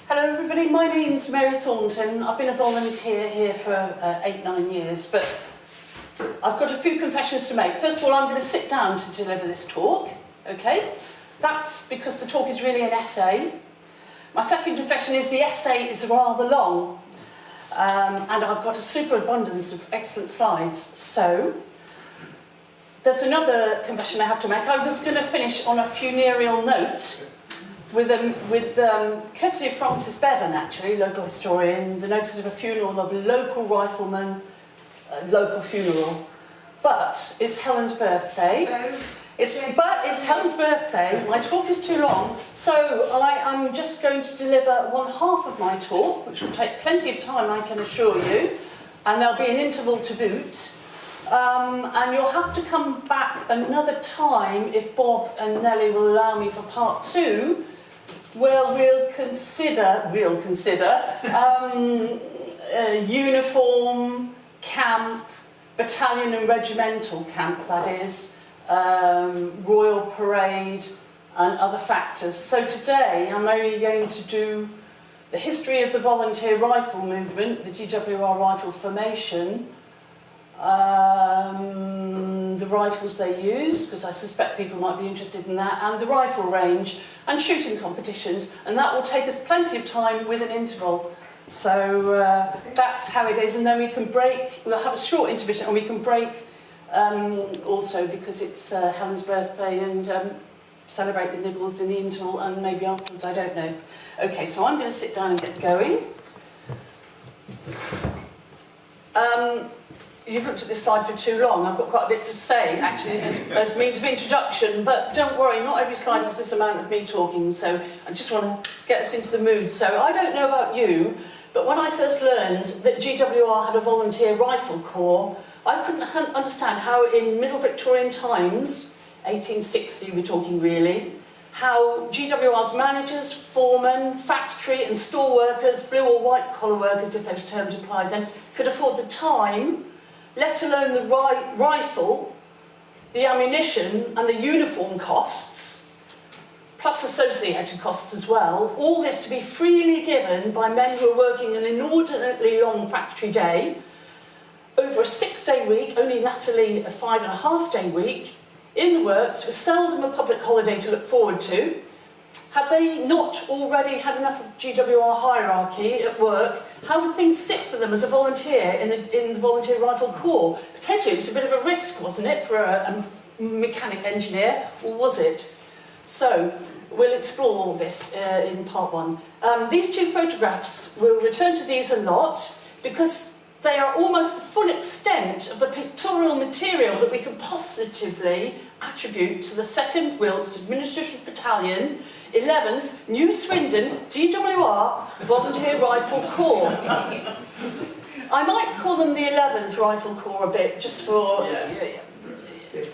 Hello everybody, my name's Mary Thornton. I've been a volunteer here for 8-9 years, but I've got a few confessions to make. First of all, I'm going to sit down to deliver this talk, okay? That's because the talk is really an essay. My second confession is the essay is rather long, and I've got a superabundance of excellent slides. So, there's another confession I have to make. I was going to finish on a funereal note, with courtesy of Francis Bevan, actually, local historian, the notice of a funeral of a local rifleman, local funeral. But it's Helen's birthday. It's Helen's birthday. My talk is too long, so I'm just going to deliver one half of my talk, which will take plenty of time, I can assure you, and there'll be an interval to boot. And you'll have to come back another time if Bob and Nellie will allow me for part 2. We'll consider uniform, camp, battalion and regimental camp, that is, royal parade and other factors. So today I'm only going to do the history of the volunteer rifle movement, the GWR rifle formation, the rifles they use, because I suspect people might be interested in that, and the rifle range, and shooting competitions, and that will take us plenty of time with an interval. So that's how it is, and then we can break, we'll have a short intermission, and we can break also because it's Helen's birthday, and celebrate the nibbles in the interval, and maybe afterwards, I don't know. Okay, so I'm going to sit down and get going. You've looked at this slide for too long. I've got quite a bit to say, actually, as means of introduction, but don't worry, not every slide has this amount of me talking, so I just want to get us into the mood. So I don't know about you, but when I first learned that GWR had a volunteer rifle corps, I couldn't understand how in Middle Victorian times, 1860 we're talking really, how GWR's managers, foremen, factory and store workers, blue or white collar workers, if those terms applied then, could afford the time, let alone the rifle, the ammunition and the uniform costs, plus associated costs as well, all this to be freely given by men who are working an inordinately long factory day, over a 6-day week, only latterly a 5.5-day week, in the works, with seldom a public holiday to look forward to. Had they not already had enough of GWR hierarchy at work, how would things sit for them as a volunteer in the Volunteer Rifle Corps? Potentially it was a bit of a risk, wasn't it, for a mechanic engineer, or was it? So, we'll explore this in part 1. These two photographs, we'll return to these a lot, because they are almost the full extent of the pictorial material that we can positively attribute to the 2nd Wilts Administrative Battalion, 11th New Swindon GWR Volunteer Rifle Corps. I might call them the 11th Rifle Corps a bit, just for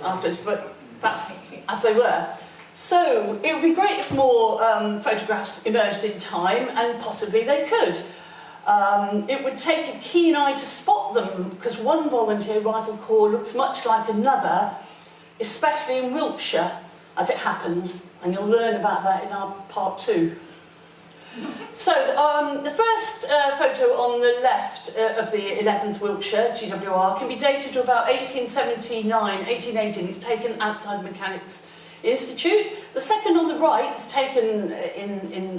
afterwards, but that's as they were. So it would be great if more photographs emerged in time, and possibly they could. It would take a keen eye to spot them, because one volunteer rifle corps looks much like another, especially in Wiltshire, as it happens, and you'll learn about that in our part 2. So, the first photo on the left of the 11th Wiltshire, GWR, can be dated to about 1879, 1880, it's taken outside the Mechanics Institute. The second on the right is taken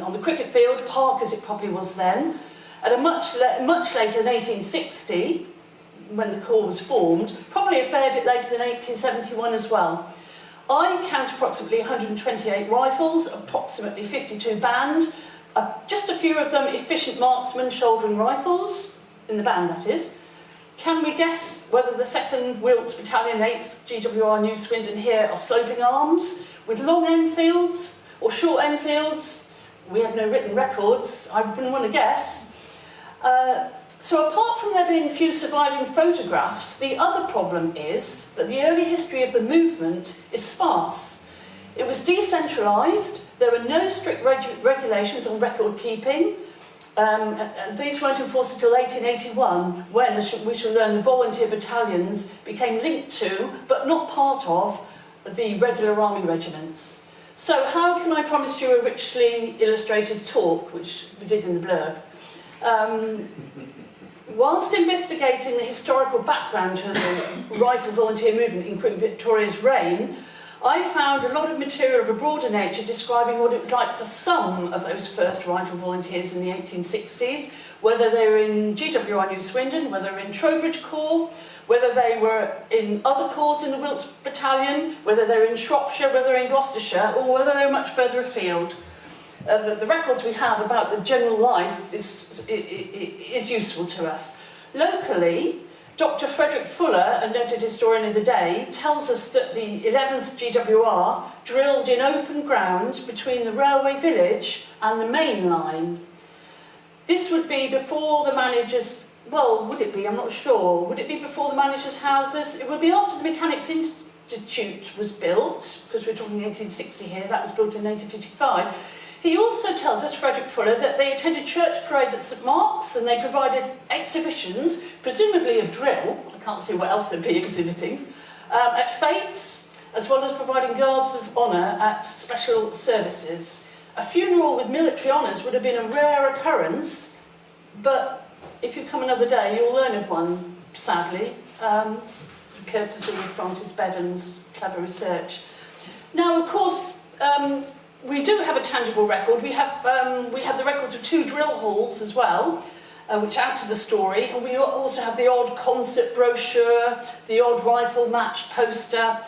on the cricket field, Park as it probably was then, at a much later in 1860, when the corps was formed, probably a fair bit later than 1871 as well. I count approximately 128 rifles, approximately 52 band, just a few of them efficient marksman shouldering rifles, in the band that is. Can we guess whether the 2nd Wilts Battalion 8th GWR New Swindon here are sloping arms, with long Enfields or short Enfields? We have no written records, I wouldn't want to guess. So apart from there being few surviving photographs, the other problem is that the early history of the movement is sparse. It was decentralised, there were no strict regulations on record keeping, and these weren't enforced until 1881, when, as we shall learn, the volunteer battalions became linked to, but not part of, the regular army regiments. So how can I promise you a richly illustrated talk, which we did in the blurb? Whilst investigating the historical background to the rifle volunteer movement in Queen Victoria's reign, I found a lot of material of a broader nature describing what it was like for some of those first rifle volunteers in the 1860s, whether they were in GWR New Swindon, whether they were in Trowbridge Corps, whether they were in other corps in the Wilts Battalion, whether they were in Shropshire, whether they were in Gloucestershire, or whether they were much further afield. The records we have about the general life is useful to us. Locally, Dr. Frederick Fuller, a noted historian of the day, tells us that the 11th GWR drilled in open ground between the railway village and the main line. This would be before the managers, well, would it be? I'm not sure. Would it be before the managers' houses? It would be after the Mechanics Institute was built, because we're talking 1860 here, that was built in 1855. He also tells us, Frederick Fuller, that they attended church parade at St Mark's and they provided exhibitions, presumably of drill, I can't see what else they'd be exhibiting, at fêtes, as well as providing guards of honour at special services. A funeral with military honours would have been a rare occurrence, but if you come another day, you'll learn of one, sadly, courtesy of Francis Bevan's clever research. Now, of course, we do have a tangible record. We have the records of 2 drill halls as well, which add to the story, and we also have the odd concert brochure, the odd rifle match poster,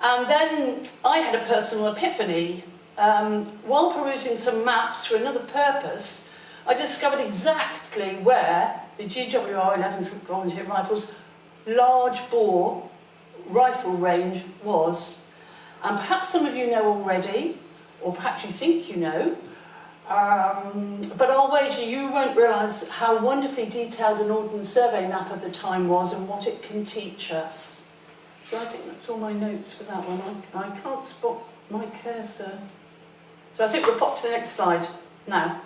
and then I had a personal epiphany. While perusing some maps for another purpose, I discovered exactly where the GWR 11th Volunteer Rifles large bore rifle range was. And perhaps some of you know already, or perhaps you think you know, but I'll wager you won't realise how wonderfully detailed an ordnance survey map of the time was and what it can teach us. So I think that's all my notes for that one. I can't spot my cursor. So I think we'll pop to the next slide now.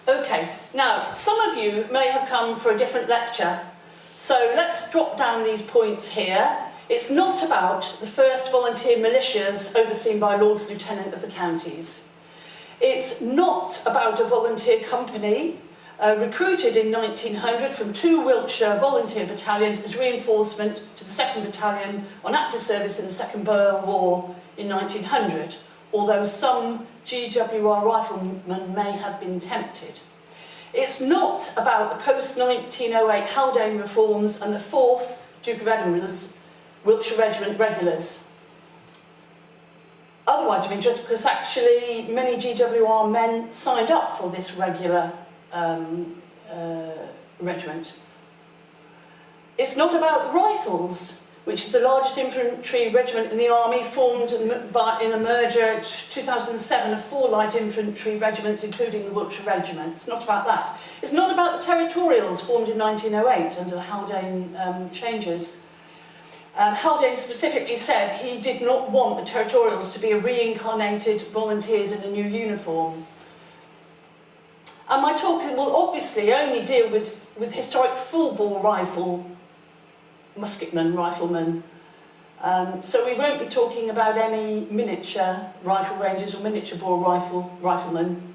Okay, now some of you may have come for a different lecture, so let's drop down these points here. It's not about the first volunteer militias overseen by Lords Lieutenant of the counties. It's not about a volunteer company recruited in 1900 from 2 Wiltshire volunteer battalions as reinforcement to the 2nd Battalion on active service in the Second Boer War in 1900, although some GWR riflemen may have been tempted. It's not about the post-1908 Haldane reforms and the 4th Duke of Edinburgh's Wiltshire Regiment regulars. Otherwise of interest, because actually many GWR men signed up for this regular regiment. It's not about the Rifles, which is the largest infantry regiment in the army, formed in a merger in 2007 of 4 light infantry regiments, including the Wiltshire Regiment. It's not about that. It's not about the Territorials, formed in 1908 under the Haldane changes. Haldane specifically said he did not want the Territorials to be reincarnated volunteers in a new uniform. And my talk will obviously only deal with historic full-bore rifle musketmen, riflemen. So we won't be talking about any miniature rifle ranges or miniature bore riflemen.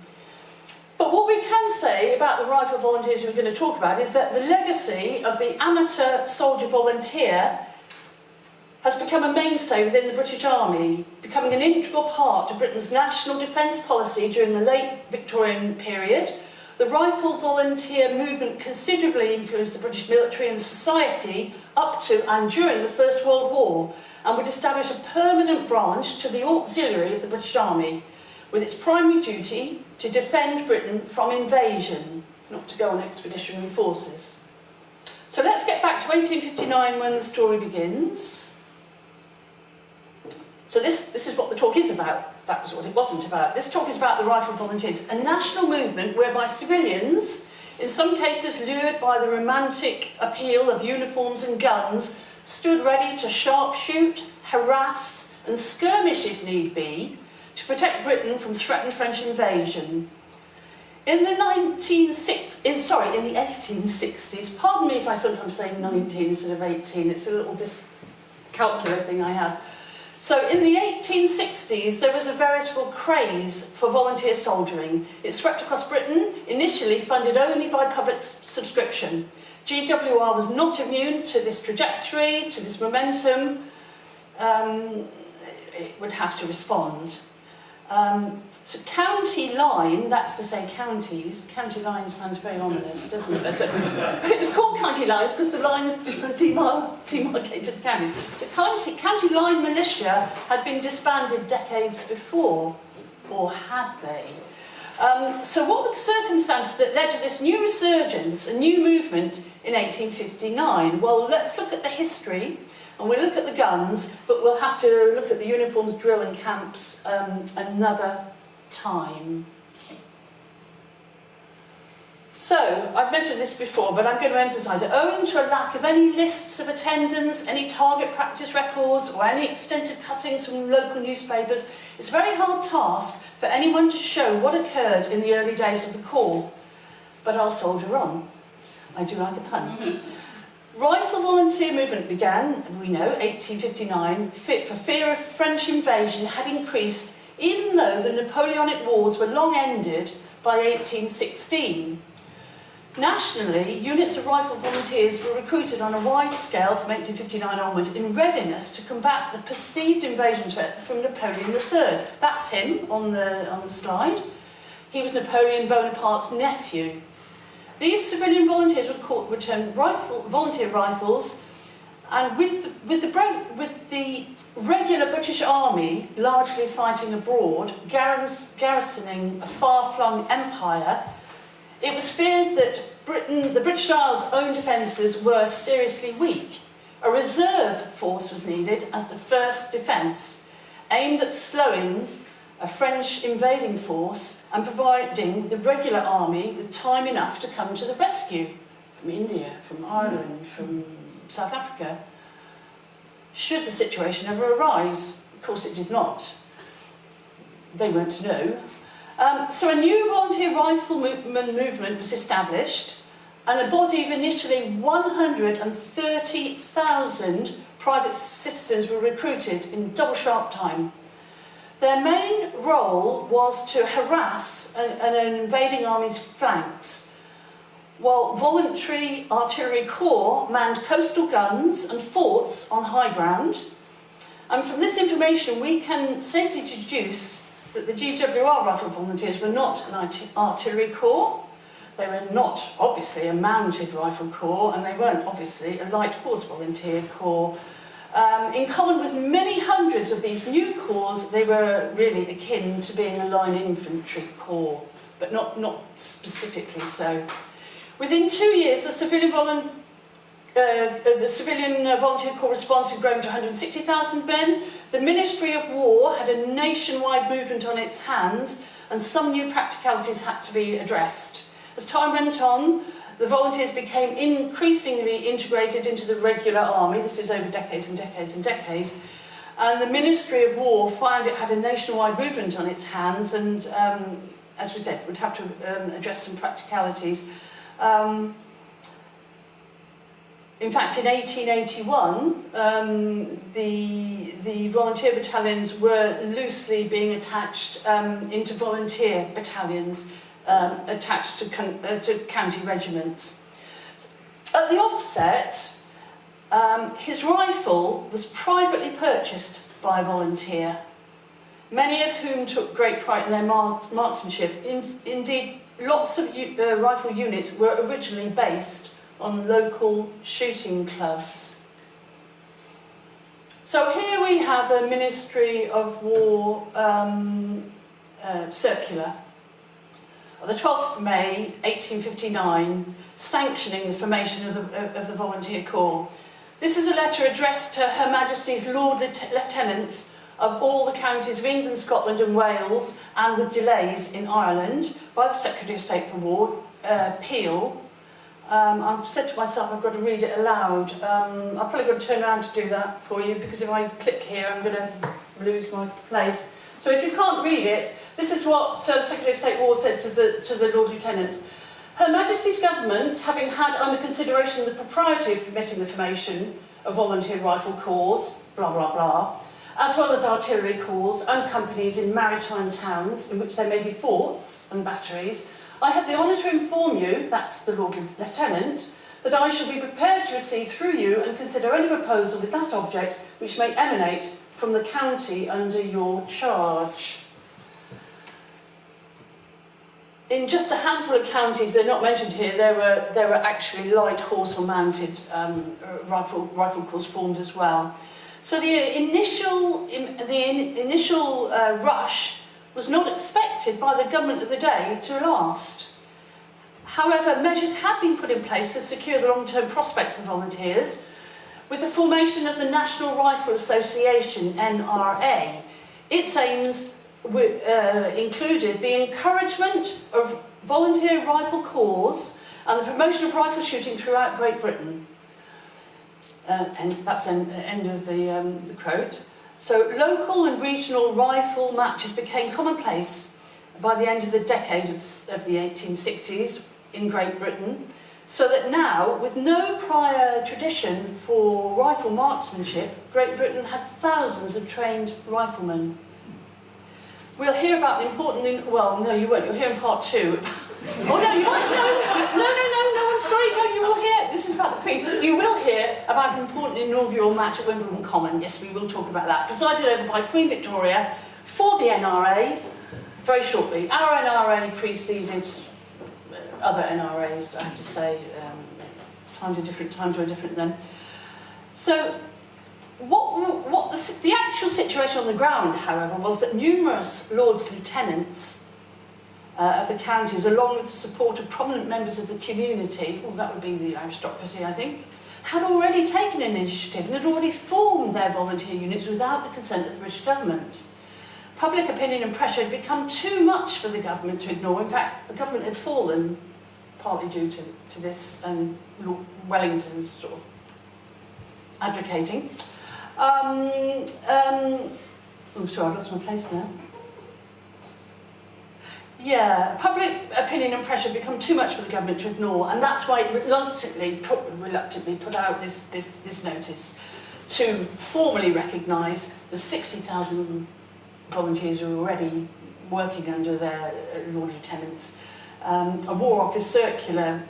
But what we can say about the rifle volunteers we're going to talk about is that the legacy of the amateur soldier volunteer has become a mainstay within the British Army, becoming an integral part of Britain's national defence policy during the late Victorian period. The rifle volunteer movement considerably influenced the British military and society up to and during the First World War, and would establish a permanent branch to the auxiliary of the British Army, with its primary duty to defend Britain from invasion, not to go on expeditionary forces. So let's get back to 1859 when the story begins. So this is what the talk is about. That was what it wasn't about. This talk is about the Rifle Volunteers, a national movement whereby civilians, in some cases lured by the romantic appeal of uniforms and guns, stood ready to sharpshoot, harass and skirmish if need be, to protect Britain from threatened French invasion. In the 1860s, pardon me if I sometimes say 19 instead of 18, it's a little dyscalculia thing I have. So in the 1860s, there was a veritable craze for volunteer soldiering. It swept across Britain, initially funded only by public subscription. GWR was not immune to this trajectory, to this momentum. It would have to respond. So county line, that's to say counties, county line sounds very ominous, doesn't it? It was called county lines because the lines demarcated counties. So county line militia had been disbanded decades before, or had they? So what were the circumstances that led to this new resurgence, a new movement in 1859? Well, let's look at the history. And we'll look at the guns, but we'll have to look at the uniforms, drill and camps another time. So, I've mentioned this before, but I'm going to emphasise it. Owing to a lack of any lists of attendance, any target practice records, or any extensive cuttings from local newspapers, it's a very hard task for anyone to show what occurred in the early days of the Corps. But I'll soldier on. I do like a pun. Rifle volunteer movement began, we know, 1859, for fear of French invasion had increased, even though the Napoleonic Wars were long ended by 1816. Nationally, units of rifle volunteers were recruited on a wide scale from 1859 onwards in readiness to combat the perceived invasion threat from Napoleon III. That's him on the slide. He was Napoleon Bonaparte's nephew. These civilian volunteers would turn volunteer rifles, and with the regular British Army largely fighting abroad, garrisoning a far-flung empire, it was feared that the British Isles' own defences were seriously weak. A reserve force was needed as the first defence, aimed at slowing a French invading force and providing the regular army with time enough to come to the rescue from India, from Ireland, from South Africa, should the situation ever arise. Of course it did not. They weren't to know. So a new volunteer rifleman movement was established, and a body of initially 130,000 private citizens were recruited in double sharp time. Their main role was to harass an invading army's flanks, while voluntary artillery corps manned coastal guns and forts on high ground. And from this information, we can safely deduce that the GWR Rifle Volunteers were not an artillery corps. They were not, obviously, a mounted rifle corps, and they weren't, obviously, a light horse volunteer corps. In common with many hundreds of these new corps, they were really akin to being a line infantry corps, but not specifically so. Within 2 years, the civilian volunteer corps response had grown to 160,000 men. The Ministry of War had a nationwide movement on its hands, and some new practicalities had to be addressed. As time went on, the volunteers became increasingly integrated into the regular army. This is over decades and decades and decades. And the Ministry of War found it had a nationwide movement on its hands, and as we said, would have to address some practicalities. In fact, in 1881, the volunteer battalions were loosely being attached into volunteer battalions, attached to county regiments. At the offset, his rifle was privately purchased by a volunteer, many of whom took great pride in their marksmanship. Indeed, lots of rifle units were originally based on local shooting clubs. So here we have a Ministry of War circular of the 12th of May 1859, sanctioning the formation of the Volunteer Corps. This is a letter addressed to Her Majesty's Lord Lieutenants of all the counties of England, Scotland and Wales, and with delays in Ireland, by the Secretary of State for War, Peel. I've said to myself I've got to read it aloud. I've probably got to turn around to do that for you, because if I click here I'm going to lose my place. So if you can't read it, this is what the Secretary of State War said to the Lord Lieutenants. Her Majesty's Government, having had under consideration the propriety of permitting the formation of volunteer rifle corps, blah blah blah, as well as artillery corps and companies in maritime towns in which there may be forts and batteries, I have the honour to inform you, that's the Lord Lieutenant, that I shall be prepared to receive through you and consider any proposal with that object which may emanate from the county under your charge. In just a handful of counties, they're not mentioned here, there were actually light horse or mounted rifle corps formed as well. So the initial rush was not expected by the government of the day to last. However, measures have been put in place to secure the long-term prospects of volunteers, with the formation of the National Rifle Association, NRA. Its aims included the encouragement of volunteer rifle corps and the promotion of rifle shooting throughout Great Britain. And that's the end of the quote. So local and regional rifle matches became commonplace by the end of the decade of the 1860s in Great Britain, so that now, with no prior tradition for rifle marksmanship, Great Britain had thousands of trained riflemen. We'll hear about the important... Well, no, you won't. You'll hear in part 2. Oh, no, you won't. No, I'm sorry. No, you will hear. This is about the Queen. You will hear about an important inaugural match at Wimbledon Common. Yes, we will talk about that. Presided over by Queen Victoria for the NRA very shortly. Our NRA preceded other NRAs, I have to say. Times were different then. So... What the actual situation on the ground, however, was that numerous Lords Lieutenants of the counties, along with the support of prominent members of the community, well, that would be the aristocracy, I think, had already taken an initiative and had already formed their volunteer units without the consent of the British government. Public opinion and pressure had become too much for the government to ignore. In fact, the government had fallen partly due to this and Lord Wellington's sort of advocating. Oh, sorry, I've lost my place now. Yeah, public opinion and pressure become too much for the government to ignore, and that's why it reluctantly put out this notice to formally recognise the 60,000 volunteers who were already working under their Lord Lieutenants. A War Office circular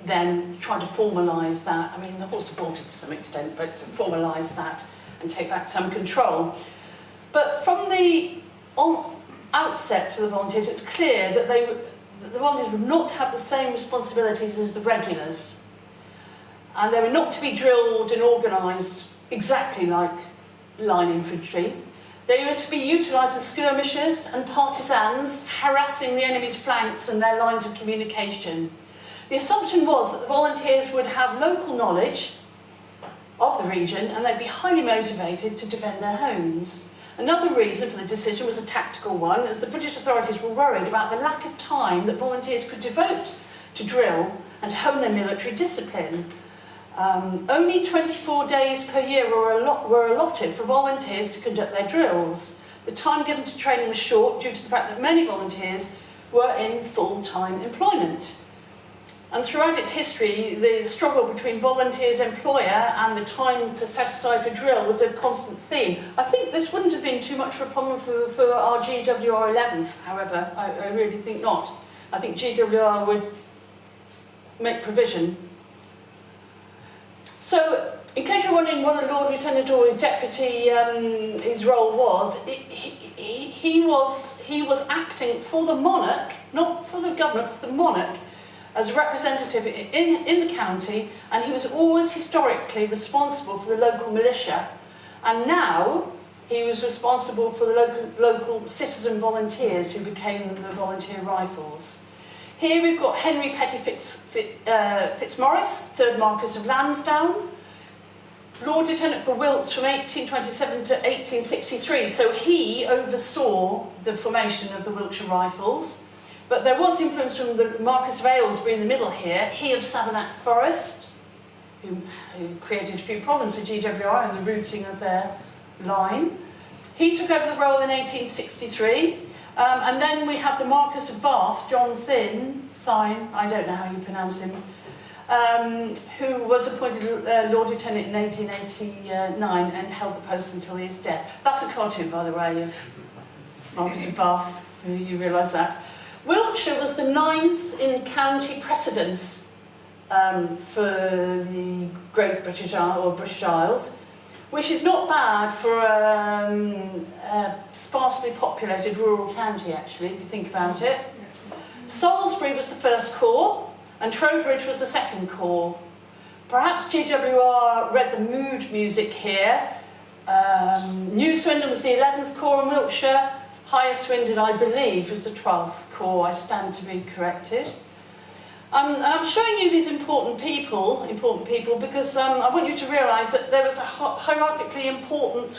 then tried to formalise that. I mean, the horse aborted to some extent, but to formalise that and take back some control. But from the outset for the volunteers, it's clear that the volunteers would not have the same responsibilities as the regulars. And they were not to be drilled and organised exactly like line infantry. They were to be utilised as skirmishers and partisans, harassing the enemy's flanks and their lines of communication. The assumption was that the volunteers would have local knowledge of the region and they'd be highly motivated to defend their homes. Another reason for the decision was a tactical one, as the British authorities were worried about the lack of time that volunteers could devote to drill and hone their military discipline. Only 24 days per year were allotted for volunteers to conduct their drills. The time given to training was short due to the fact that many volunteers were in full-time employment. And throughout its history, the struggle between volunteers' employer and the time to set aside for drill was a constant theme. I think this wouldn't have been too much of a problem for our GWR 11th, however. I really think not. I think GWR would make provision. So, in case you're wondering what a Lord Lieutenant or his deputy, his role was, he was acting for the monarch, not for the government, for the monarch, as a representative in the county, and he was always historically responsible for the local militia. And now he was responsible for the local citizen volunteers who became the Volunteer Rifles. Here we've got Henry Petty Fitzmaurice, 3rd Marquess of Lansdowne, Lord Lieutenant for Wilts from 1827 to 1863, so he oversaw the formation of the Wiltshire Rifles. But there was influence from the Marquess of Aylesbury in the middle here, he of Savernake Forest, who created a few problems for GWR in the routing of their line. He took over the role in 1863, and then we have the Marquess of Bath, John Thynne, I don't know how you pronounce him, who was appointed Lord Lieutenant in 1889 and held the post until his death. That's a cartoon, by the way, of Marquis of Bath, you realise that. Wiltshire was the 9th in county precedence for the Great British Isles, or British Isles, which is not bad for a sparsely populated rural county, actually, if you think about it. Salisbury was the first corps, and Trowbridge was the second corps. Perhaps GWR read the mood music here. New Swindon was the 11th corps in Wiltshire. Higher Swindon, I believe, was the 12th corps. I stand to be corrected. And I'm showing you these important people because I want you to realise that there was a hierarchically important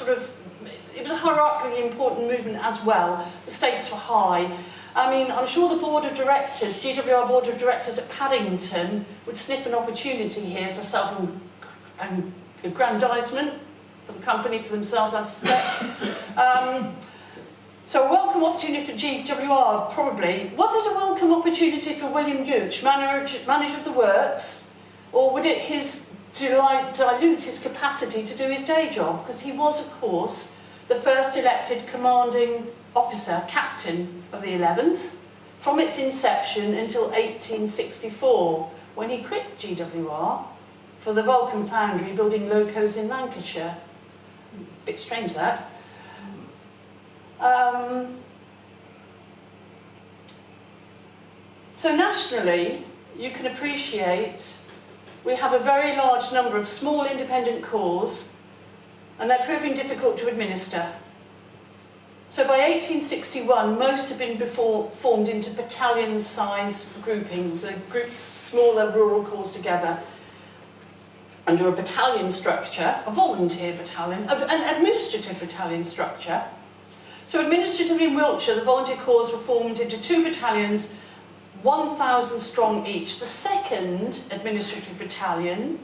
it was a hierarchically important movement as well. The stakes were high. I mean, I'm sure the board of directors, GWR board of directors at Paddington, would sniff an opportunity here for self-aggrandisement for the company, for themselves, I suspect. So a welcome opportunity for GWR, probably. Was it a welcome opportunity for William Gooch, manager of the works, or would it dilute his capacity to do his day job? Because he was, of course, the first elected commanding officer, captain of the 11th, from its inception until 1864, when he quit GWR for the Vulcan Foundry building locos in Lancashire. Bit strange, that. So nationally, you can appreciate we have a very large number of small independent corps, and they're proving difficult to administer. So by 1861, most had been formed into battalion-size groupings, groups smaller rural corps together, under a battalion structure, a volunteer battalion, an administrative battalion structure. So administratively in Wiltshire, the volunteer corps were formed into 2 battalions, 1,000 strong each. The second administrative battalion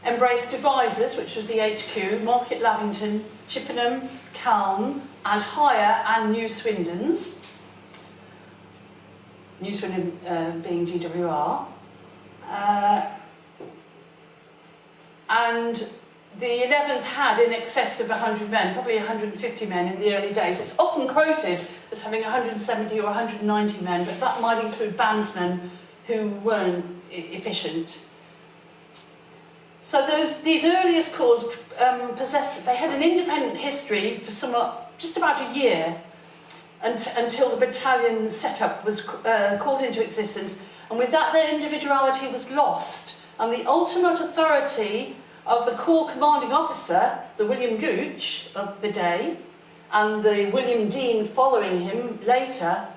embraced Devizes, which was the HQ, Market Lavington, Chippenham, Calne, and Higher and New Swindons. New Swindon being GWR. And the 11th had in excess of 100 men, probably 150 men in the early days. It's often quoted as having 170 or 190 men, but that might include bandsmen who weren't efficient. So these earliest corps they had an independent history for just about a year until the battalion setup was called into existence, and with that their individuality was lost, and the ultimate authority of the corps commanding officer, the William Gooch of the day, and the William Dean following him later,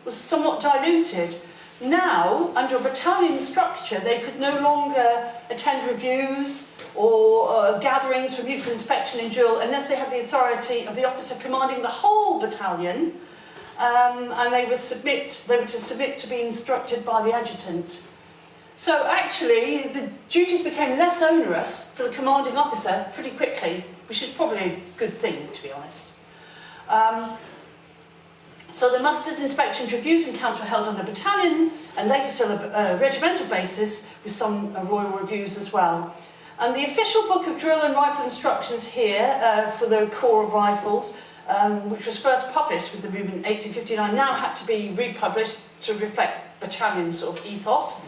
was somewhat diluted. Now, under a battalion structure, they could no longer attend reviews or gatherings for mutual inspection and drill unless they had the authority of the officer commanding the whole battalion, and they were to submit to being instructed by the adjutant. So actually, the duties became less onerous for the commanding officer pretty quickly, which is probably a good thing, to be honest. So the musters, inspections, reviews and counts were held on a battalion and later still a regimental basis with some royal reviews as well. And the official book of drill and rifle instructions here for the Corps of Rifles, which was first published with the movement in 1859, now had to be republished to reflect battalion sort of ethos.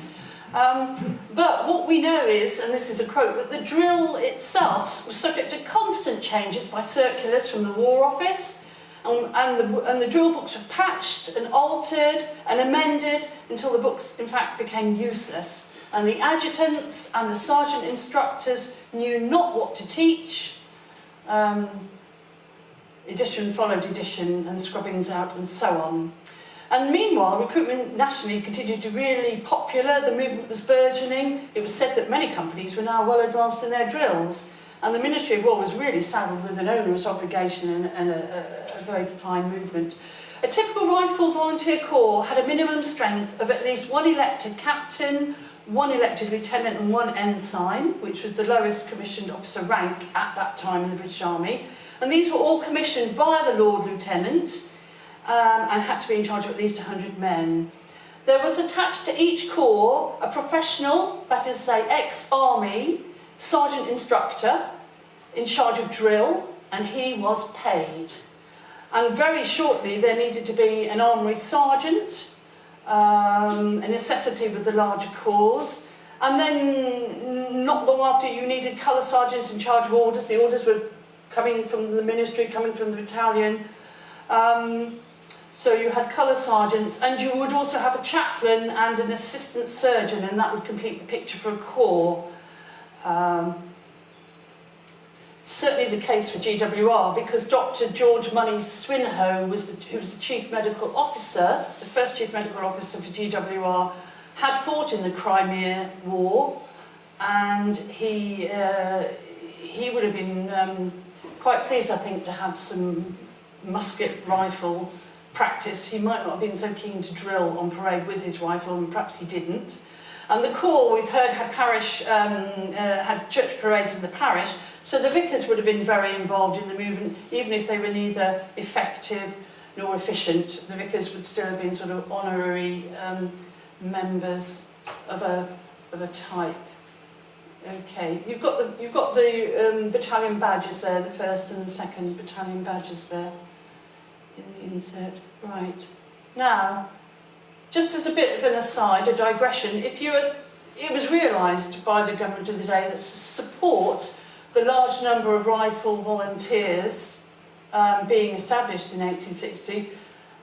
But what we know is, and this is a quote, that the drill itself was subject to constant changes by circulars from the War Office, and the drill books were patched and altered and amended until the books in fact became useless, and the adjutants and the sergeant instructors knew not what to teach. Edition followed edition and scrubbings out and so on. And meanwhile, recruitment nationally continued to be really popular. The movement was burgeoning. It was said that many companies were now well advanced in their drills. And the Ministry of War was really saddled with an onerous obligation and a very fine movement. A typical rifle volunteer corps had a minimum strength of at least 1 elected captain, 1 elected lieutenant and 1 ensign, which was the lowest commissioned officer rank at that time in the British Army. And these were all commissioned via the Lord Lieutenant, and had to be in charge of at least 100 men. There was attached to each corps a professional, that is to say ex-army, sergeant instructor in charge of drill, and he was paid. And very shortly there needed to be an armoury sergeant, a necessity with the larger corps. And then not long after you needed colour sergeants in charge of orders. The orders were coming from the ministry, coming from the battalion. So you had colour sergeants, and you would also have a chaplain and an assistant surgeon, and that would complete the picture for a corps. Certainly the case for GWR, because Dr. George Money Swindon, who was the chief medical officer, the first chief medical officer for GWR, had fought in the Crimea War, and he would have been quite pleased, I think, to have some musket rifle practice. He might not have been so keen to drill on parade with his rifle, and perhaps he didn't. And the corps, we've heard, had church parades in the parish, so the vicars would have been very involved in the movement, even if they were neither effective nor efficient. The vicars would still have been sort of honorary members of a type. Okay, you've got the battalion badges there, the 1st and the 2nd battalion badges there in the insert. Right. Now, just as a bit of an aside, a digression, it was realised by the government of the day that to support the large number of rifle volunteers being established in 1860,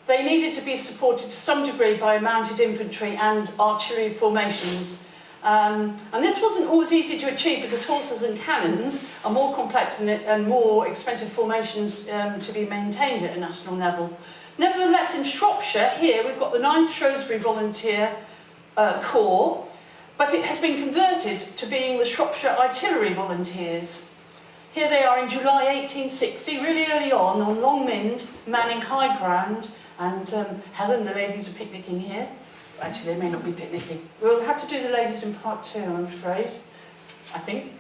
they needed to be supported to some degree by mounted infantry and artillery formations. And this wasn't always easy to achieve because horses and cannons are more complex and more expensive formations to be maintained at a national level. Nevertheless, in Shropshire, here we've got the 9th Shrewsbury Volunteer Corps, but it has been converted to being the Shropshire Artillery Volunteers. Here they are in July 1860, really early on Long Mynd, manning high ground, and Helen, the ladies are picnicking here. Actually, they may not be picnicking. We'll have to do the ladies in part 2, I'm afraid, I think.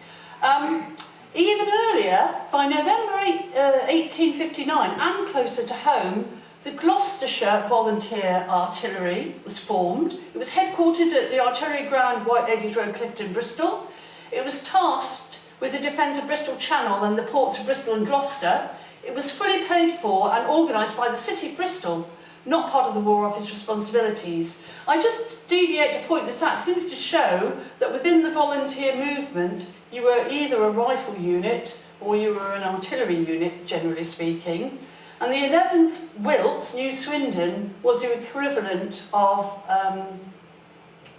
Even earlier, by November 1859, and closer to home, the Gloucestershire Volunteer Artillery was formed. It was headquartered at the Artillery Ground, White Ladies Road, Clifton, Bristol. It was tasked with the defence of Bristol Channel and the ports of Bristol and Gloucester. It was fully paid for and organised by the City of Bristol, not part of the War Office responsibilities. I just deviate to point this out simply to show that within the volunteer movement, you were either a rifle unit or you were an artillery unit, generally speaking. And the 11th Wilts, New Swindon, was the equivalent of, well,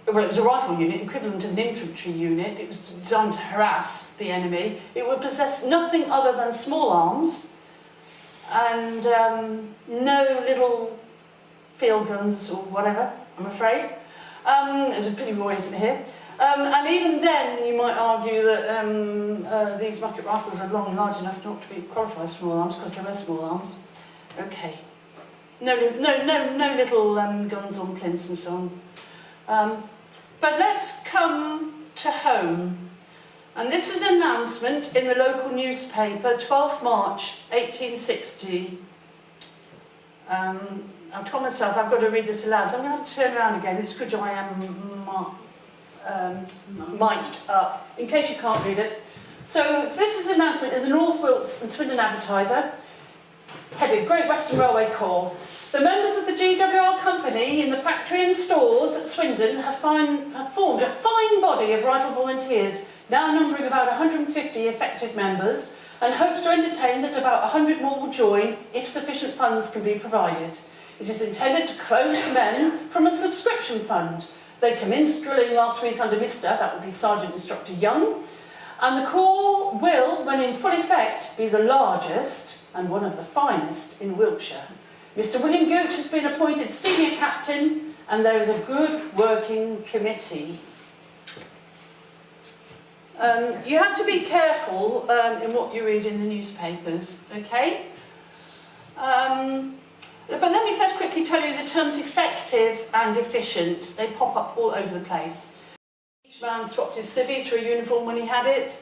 it was a rifle unit, equivalent of an infantry unit. It was designed to harass the enemy. It would possess nothing other than small arms and no little field guns or whatever, I'm afraid. There's a pity Roy isn't here. And even then, you might argue that these musket rifles are long and large enough not to be qualified as small arms, because they were small arms. Okay. No little guns on plinths and so on. But let's come to home. And this is an announcement in the local newspaper, 12th March 1860. I've told myself I've got to read this aloud, so I'm going to have to turn around again. It's good I am mic'd up, in case you can't read it. So this is an announcement in the North Wilts and Swindon Advertiser, headed Great Western Railway Corps. The members of the GWR company in the factory and stores at Swindon have formed a fine body of rifle volunteers, now numbering about 150 effective members, and hopes are entertained that about 100 more will join if sufficient funds can be provided. It is intended to quote men from a subscription fund. They commenced drilling last week under Mr., that would be Sergeant Instructor Young, and the Corps will, when in full effect, be the largest and one of the finest in Wiltshire. Mr. William Gooch has been appointed Senior Captain, and there is a good working committee. You have to be careful in what you read in the newspapers, okay? But let me first quickly tell you the terms effective and efficient. They pop up all over the place. Each man swapped his civvies for a uniform when he had it.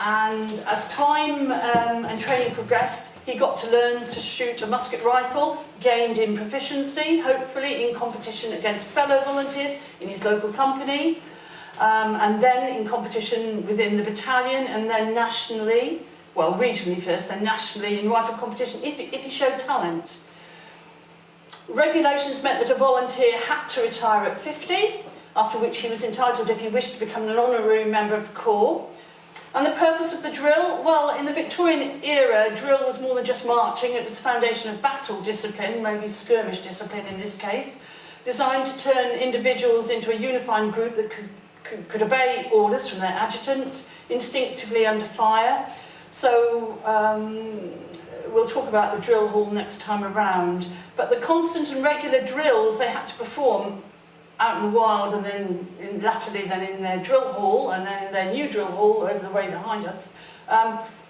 And as time and training progressed, he got to learn to shoot a musket rifle, gained in proficiency, hopefully in competition against fellow volunteers in his local company, and then in competition within the battalion, and then nationally, well, regionally first, then nationally in rifle competition, if he showed talent. Regulations meant that a volunteer had to retire at 50, after which he was entitled, if he wished, to become an honorary member of the corps. And the purpose of the drill? Well, in the Victorian era, drill was more than just marching. It was the foundation of battle discipline, maybe skirmish discipline in this case, designed to turn individuals into a unified group that could obey orders from their adjutant, instinctively under fire. So we'll talk about the drill hall next time around. But the constant and regular drills they had to perform out in the wild, and then latterly then in their drill hall, and then in their new drill hall over the way behind us,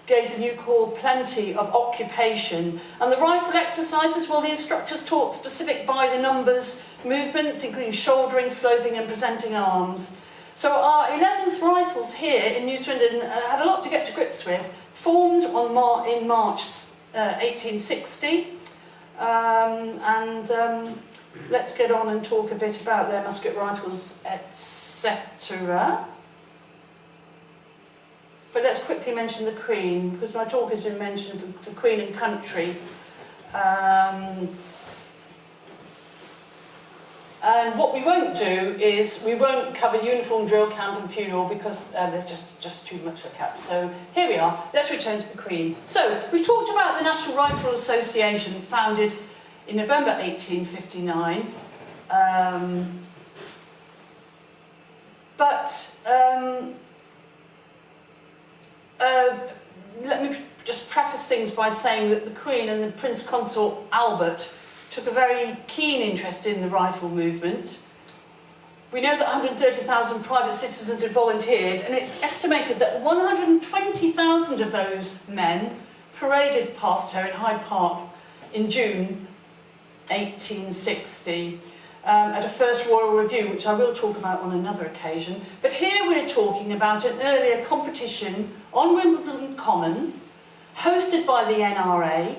gave the new corps plenty of occupation. And the rifle exercises, well, the instructors taught specific by the numbers movements, including shouldering, sloping and presenting arms. So our 11th Rifles here in New Swindon had a lot to get to grips with, formed in March 1860, let's get on and talk a bit about their musket rifles, etc. But let's quickly mention the Queen, because my talk has been mentioned for Queen and Country. And what we won't do is, we won't cover uniform, drill, camp and funeral, because there's just too much to look at. So here we are, let's return to the Queen. So we've talked about the National Rifle Association, founded in November 1859. Let me just preface things by saying that the Queen and the Prince Consort Albert took a very keen interest in the rifle movement. We know that 130,000 private citizens had volunteered, and it's estimated that 120,000 of those men paraded past her in Hyde Park in June 1860 at a first Royal Review, which I will talk about on another occasion. But here we're talking about an earlier competition on Wimbledon Common, hosted by the NRA,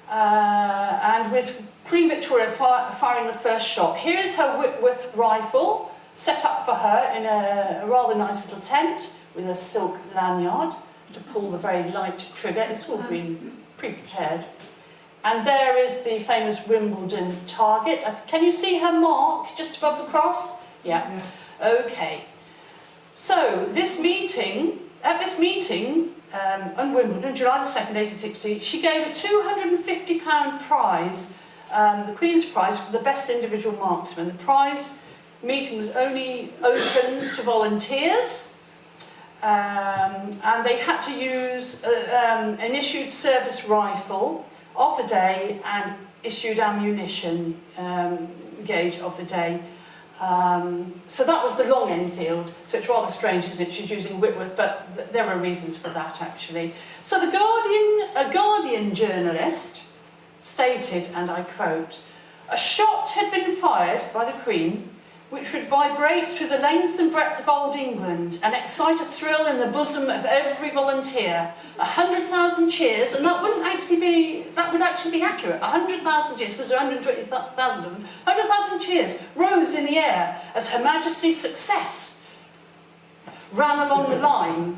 and with Queen Victoria firing the first shot. Here is her Whitworth rifle, set up for her in a rather nice little tent with a silk lanyard to pull the very light trigger. It's all been pre-prepared. And there is the famous Wimbledon target. Can you see her mark just above the cross? Yeah. Okay. So at this meeting on Wimbledon, July the 2nd, 1860, she gave a £250 prize, the Queen's Prize for the best individual marksman. The prize meeting was only open to volunteers, and they had to use an issued service rifle of the day and issued ammunition gauge of the day. So that was the long Enfield, so it's rather strange, isn't it, she's using Whitworth, but there are reasons for that actually. So a Guardian journalist stated, and I quote, "A shot had been fired by the Queen which would vibrate through the length and breadth of old England and excite a thrill in the bosom of every volunteer. 100,000 cheers," and that would actually be accurate. 100,000 cheers, because there are 120,000 of them. 100,000 cheers rose in the air as Her Majesty's success ran along the line.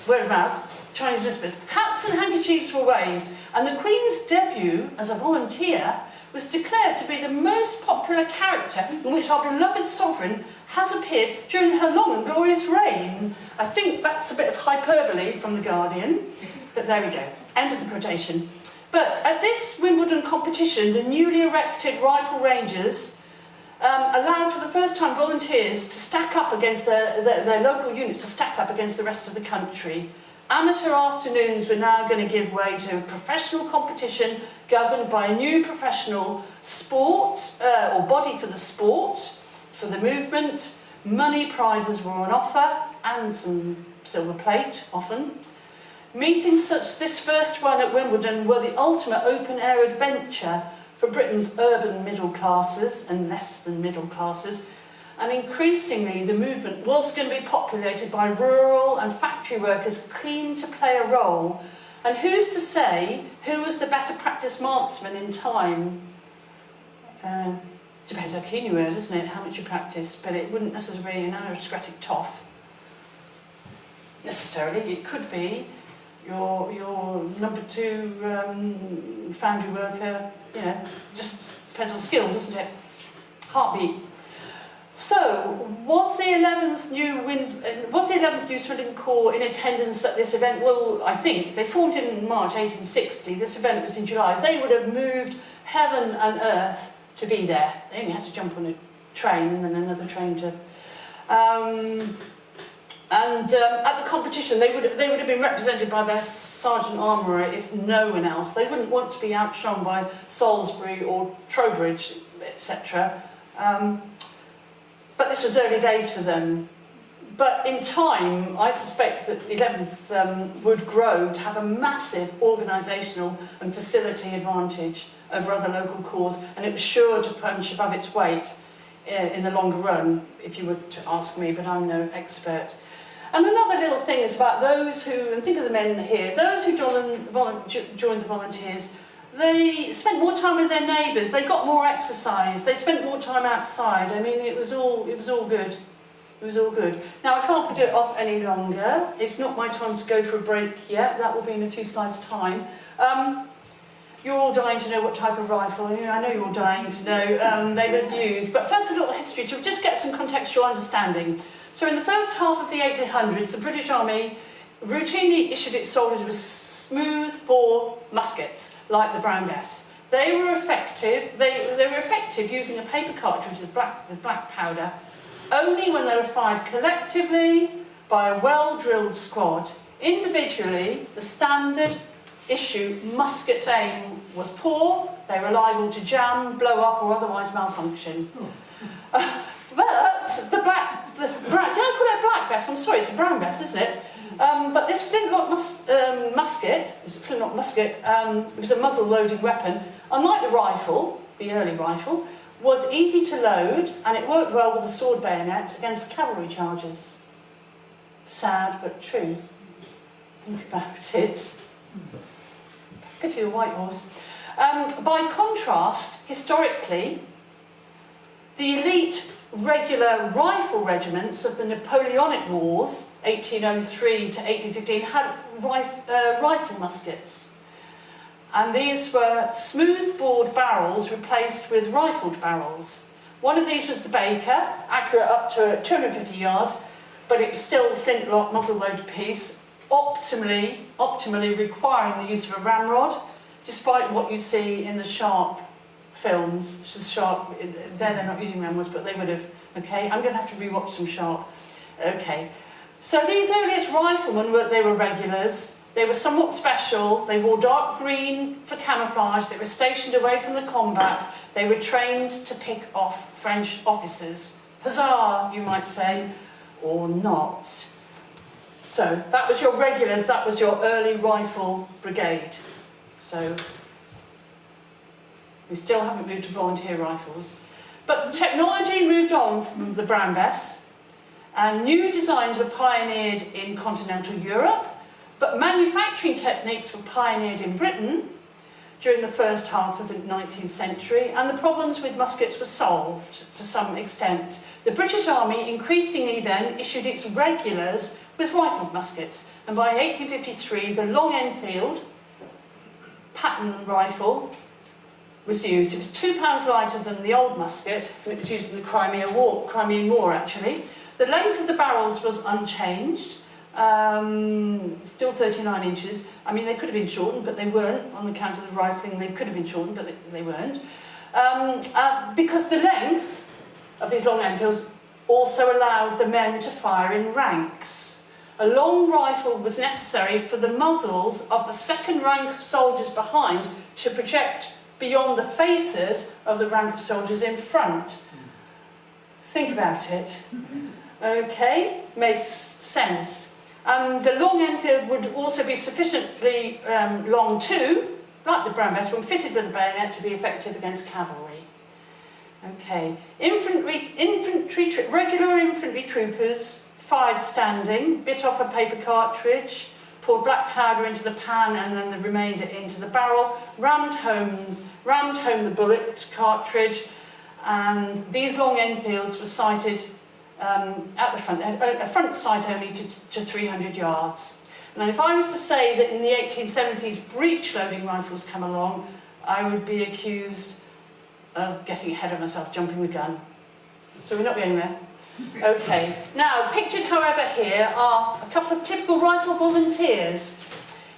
Word of mouth, Chinese whispers. Hats and handkerchiefs were waved, and the Queen's debut as a volunteer was declared to be the most popular character in which our beloved sovereign has appeared during her long and glorious reign. I think that's a bit of hyperbole from the Guardian, but there we go. End of the quotation. But at this Wimbledon competition, the newly erected rifle rangers allowed for the first time volunteers to stack up against their local unit, to stack up against the rest of the country. Amateur afternoons were now going to give way to a professional competition governed by a new professional sport, or body for the sport, for the movement. Money prizes were on offer, and some silver plate, often. Meetings such as this first one at Wimbledon were the ultimate open-air adventure for Britain's urban middle classes and less than middle classes. And increasingly, the movement was going to be populated by rural and factory workers keen to play a role. And who's to say who was the better practiced marksman in time? Depends how keen you were, doesn't it? How much you practiced, but it wouldn't necessarily be an aristocratic toff. Necessarily, it could be your number 2 foundry worker. You know, just depends on skill, doesn't it? Heartbeat. So, was the 11th New Swindon Corps in attendance at this event? Well, I think they formed in March 1860. This event was in July. They would have moved heaven and earth to be there. They only had to jump on a train and then another train to. At the competition, they would have been represented by their sergeant armourer, if no one else. They wouldn't want to be outshone by Salisbury or Trowbridge, etc. But this was early days for them. But in time, I suspect that the 11th would grow to have a massive organisational and facility advantage over other local corps, and it was sure to punch above its weight in the longer run, if you were to ask me, but I'm no expert. And another little thing is about those who, and think of the men here, those who joined the volunteers, they spent more time with their neighbours, they got more exercise, they spent more time outside. I mean, it was all good. It was all good. Now, I can't put it off any longer. It's not my time to go for a break yet. That will be in a few slides' time. You're all dying to know what type of rifle. I know you're all dying to know they would use. But first, a little history to just get some contextual understanding. So in the first half of the 1800s, the British Army routinely issued its soldiers with smooth-bore muskets, like the Brown Bess. They were effective. They were effective using a paper cartridge with black powder, only when they were fired collectively by a well-drilled squad. Individually, the standard issue musket's aim was poor. They were liable to jam, blow up, or otherwise malfunction. But don't call it a black Bess, I'm sorry, it's a Brown Bess, isn't it? But this flintlock musket, it was a muzzle-loading weapon. Unlike the rifle, the early rifle, was easy to load, and it worked well with a sword bayonet against cavalry charges. Sad but true. Think about it. Pity the white horse. By contrast, historically, the elite regular rifle regiments of the Napoleonic Wars, 1803 to 1815, had rifle muskets. And these were smooth-bored barrels replaced with rifled barrels. One of these was the Baker, accurate up to 250 yards, but it was still a flintlock muzzle-loaded piece, optimally requiring the use of a ramrod, despite what you see in the Sharp films, which is Sharp, they're not using ramrods, but they would have. Okay, I'm going to have to rewatch some Sharp. Okay, so these earliest riflemen, they were regulars. They were somewhat special. They wore dark green for camouflage. They were stationed away from the combat. They were trained to pick off French officers. Huzzah, you might say, or not. So that was your regulars. That was your early rifle brigade. So we still haven't moved to volunteer rifles. But technology moved on from the Brown Bess, and new designs were pioneered in continental Europe, but manufacturing techniques were pioneered in Britain during the first half of the 19th century, and the problems with muskets were solved to some extent. The British Army increasingly then issued its regulars with rifled muskets, and by 1853 the long Enfield pattern rifle was used. It was 2 pounds lighter than the old musket, and it was used in the Crimean War actually. The length of the barrels was unchanged, still 39 inches. I mean, they could have been shortened, but they weren't. On account of the rifling, they could have been shortened, but they weren't. Because the length of these long Enfields also allowed the men to fire in ranks. A long rifle was necessary for the muzzles of the second rank of soldiers behind to project beyond the faces of the rank of soldiers in front. Think about it. Okay, makes sense. The long Enfield would also be sufficiently long too, like the Brown Bess, when fitted with a bayonet to be effective against cavalry. Okay, regular infantry troopers fired standing, bit off a paper cartridge, poured black powder into the pan and then the remainder into the barrel, rammed home the bullet cartridge, and these long Enfields were sighted at the front, a front sight only to 300 yards. And if I was to say that in the 1870s breech-loading rifles come along, I would be accused of getting ahead of myself, jumping the gun. So we're not going there. Okay, now pictured however here are a couple of typical rifle volunteers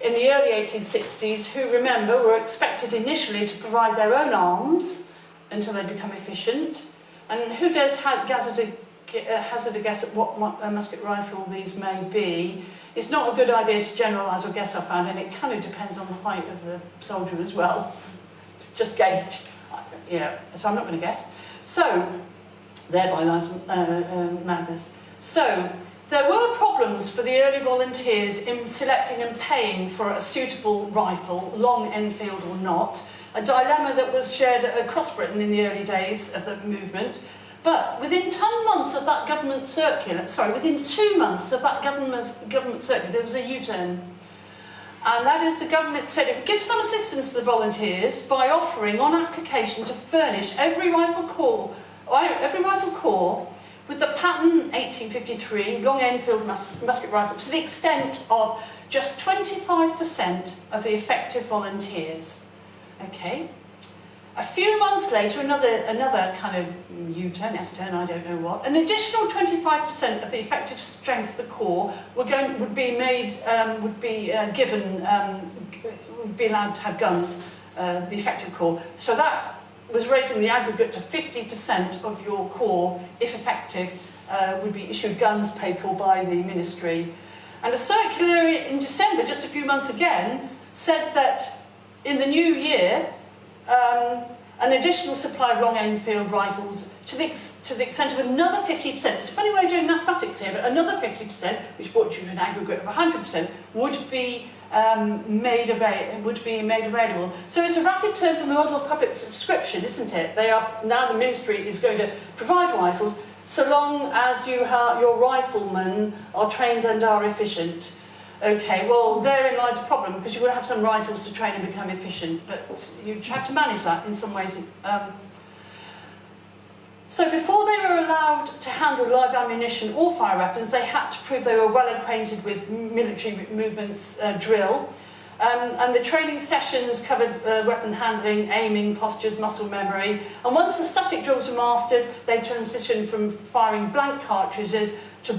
in the early 1860s who, remember, were expected initially to provide their own arms until they become efficient. And who dares hazard a guess at what musket rifle these may be? It's not a good idea to generalise or guess, I found, and it kind of depends on the height of the soldier as well. Just gauge. Yeah, so I'm not going to guess. So, thereby lies madness. So, there were problems for the early volunteers in selecting and paying for a suitable rifle, long Enfield or not, a dilemma that was shared across Britain in the early days of the movement. But within 2 months of that government circular, within 2 months of that government circular, there was a U-turn. And that is, the government said it would give some assistance to the volunteers by offering, on application, to furnish every rifle corps with the pattern 1853 long Enfield musket rifle to the extent of just 25% of the effective volunteers. Okay. A few months later, another kind of U-turn, S-turn, I don't know what, an additional 25% of the effective strength of the corps would be allowed to have guns, the effective corps. So that was raising the aggregate to 50% of your corps, if effective, would be issued guns paid for by the ministry. And a circular in December, just a few months again, said that in the new year, an additional supply of long Enfield rifles to the extent of another 50%. It's a funny way of doing mathematics here, but another 50%, which brought you to an aggregate of 100%, would be made available. So it's a rapid turn from the model of public subscription, isn't it? Now the ministry is going to provide rifles so long as your riflemen are trained and are efficient. Okay, well, therein lies a problem, because you're going to have some rifles to train and become efficient, but you have to manage that in some ways. So before they were allowed to handle live ammunition or fire weapons, they had to prove they were well acquainted with military movements drill. And the training sessions covered weapon handling, aiming, postures, muscle memory. And once the static drills were mastered, they transitioned from firing blank cartridges to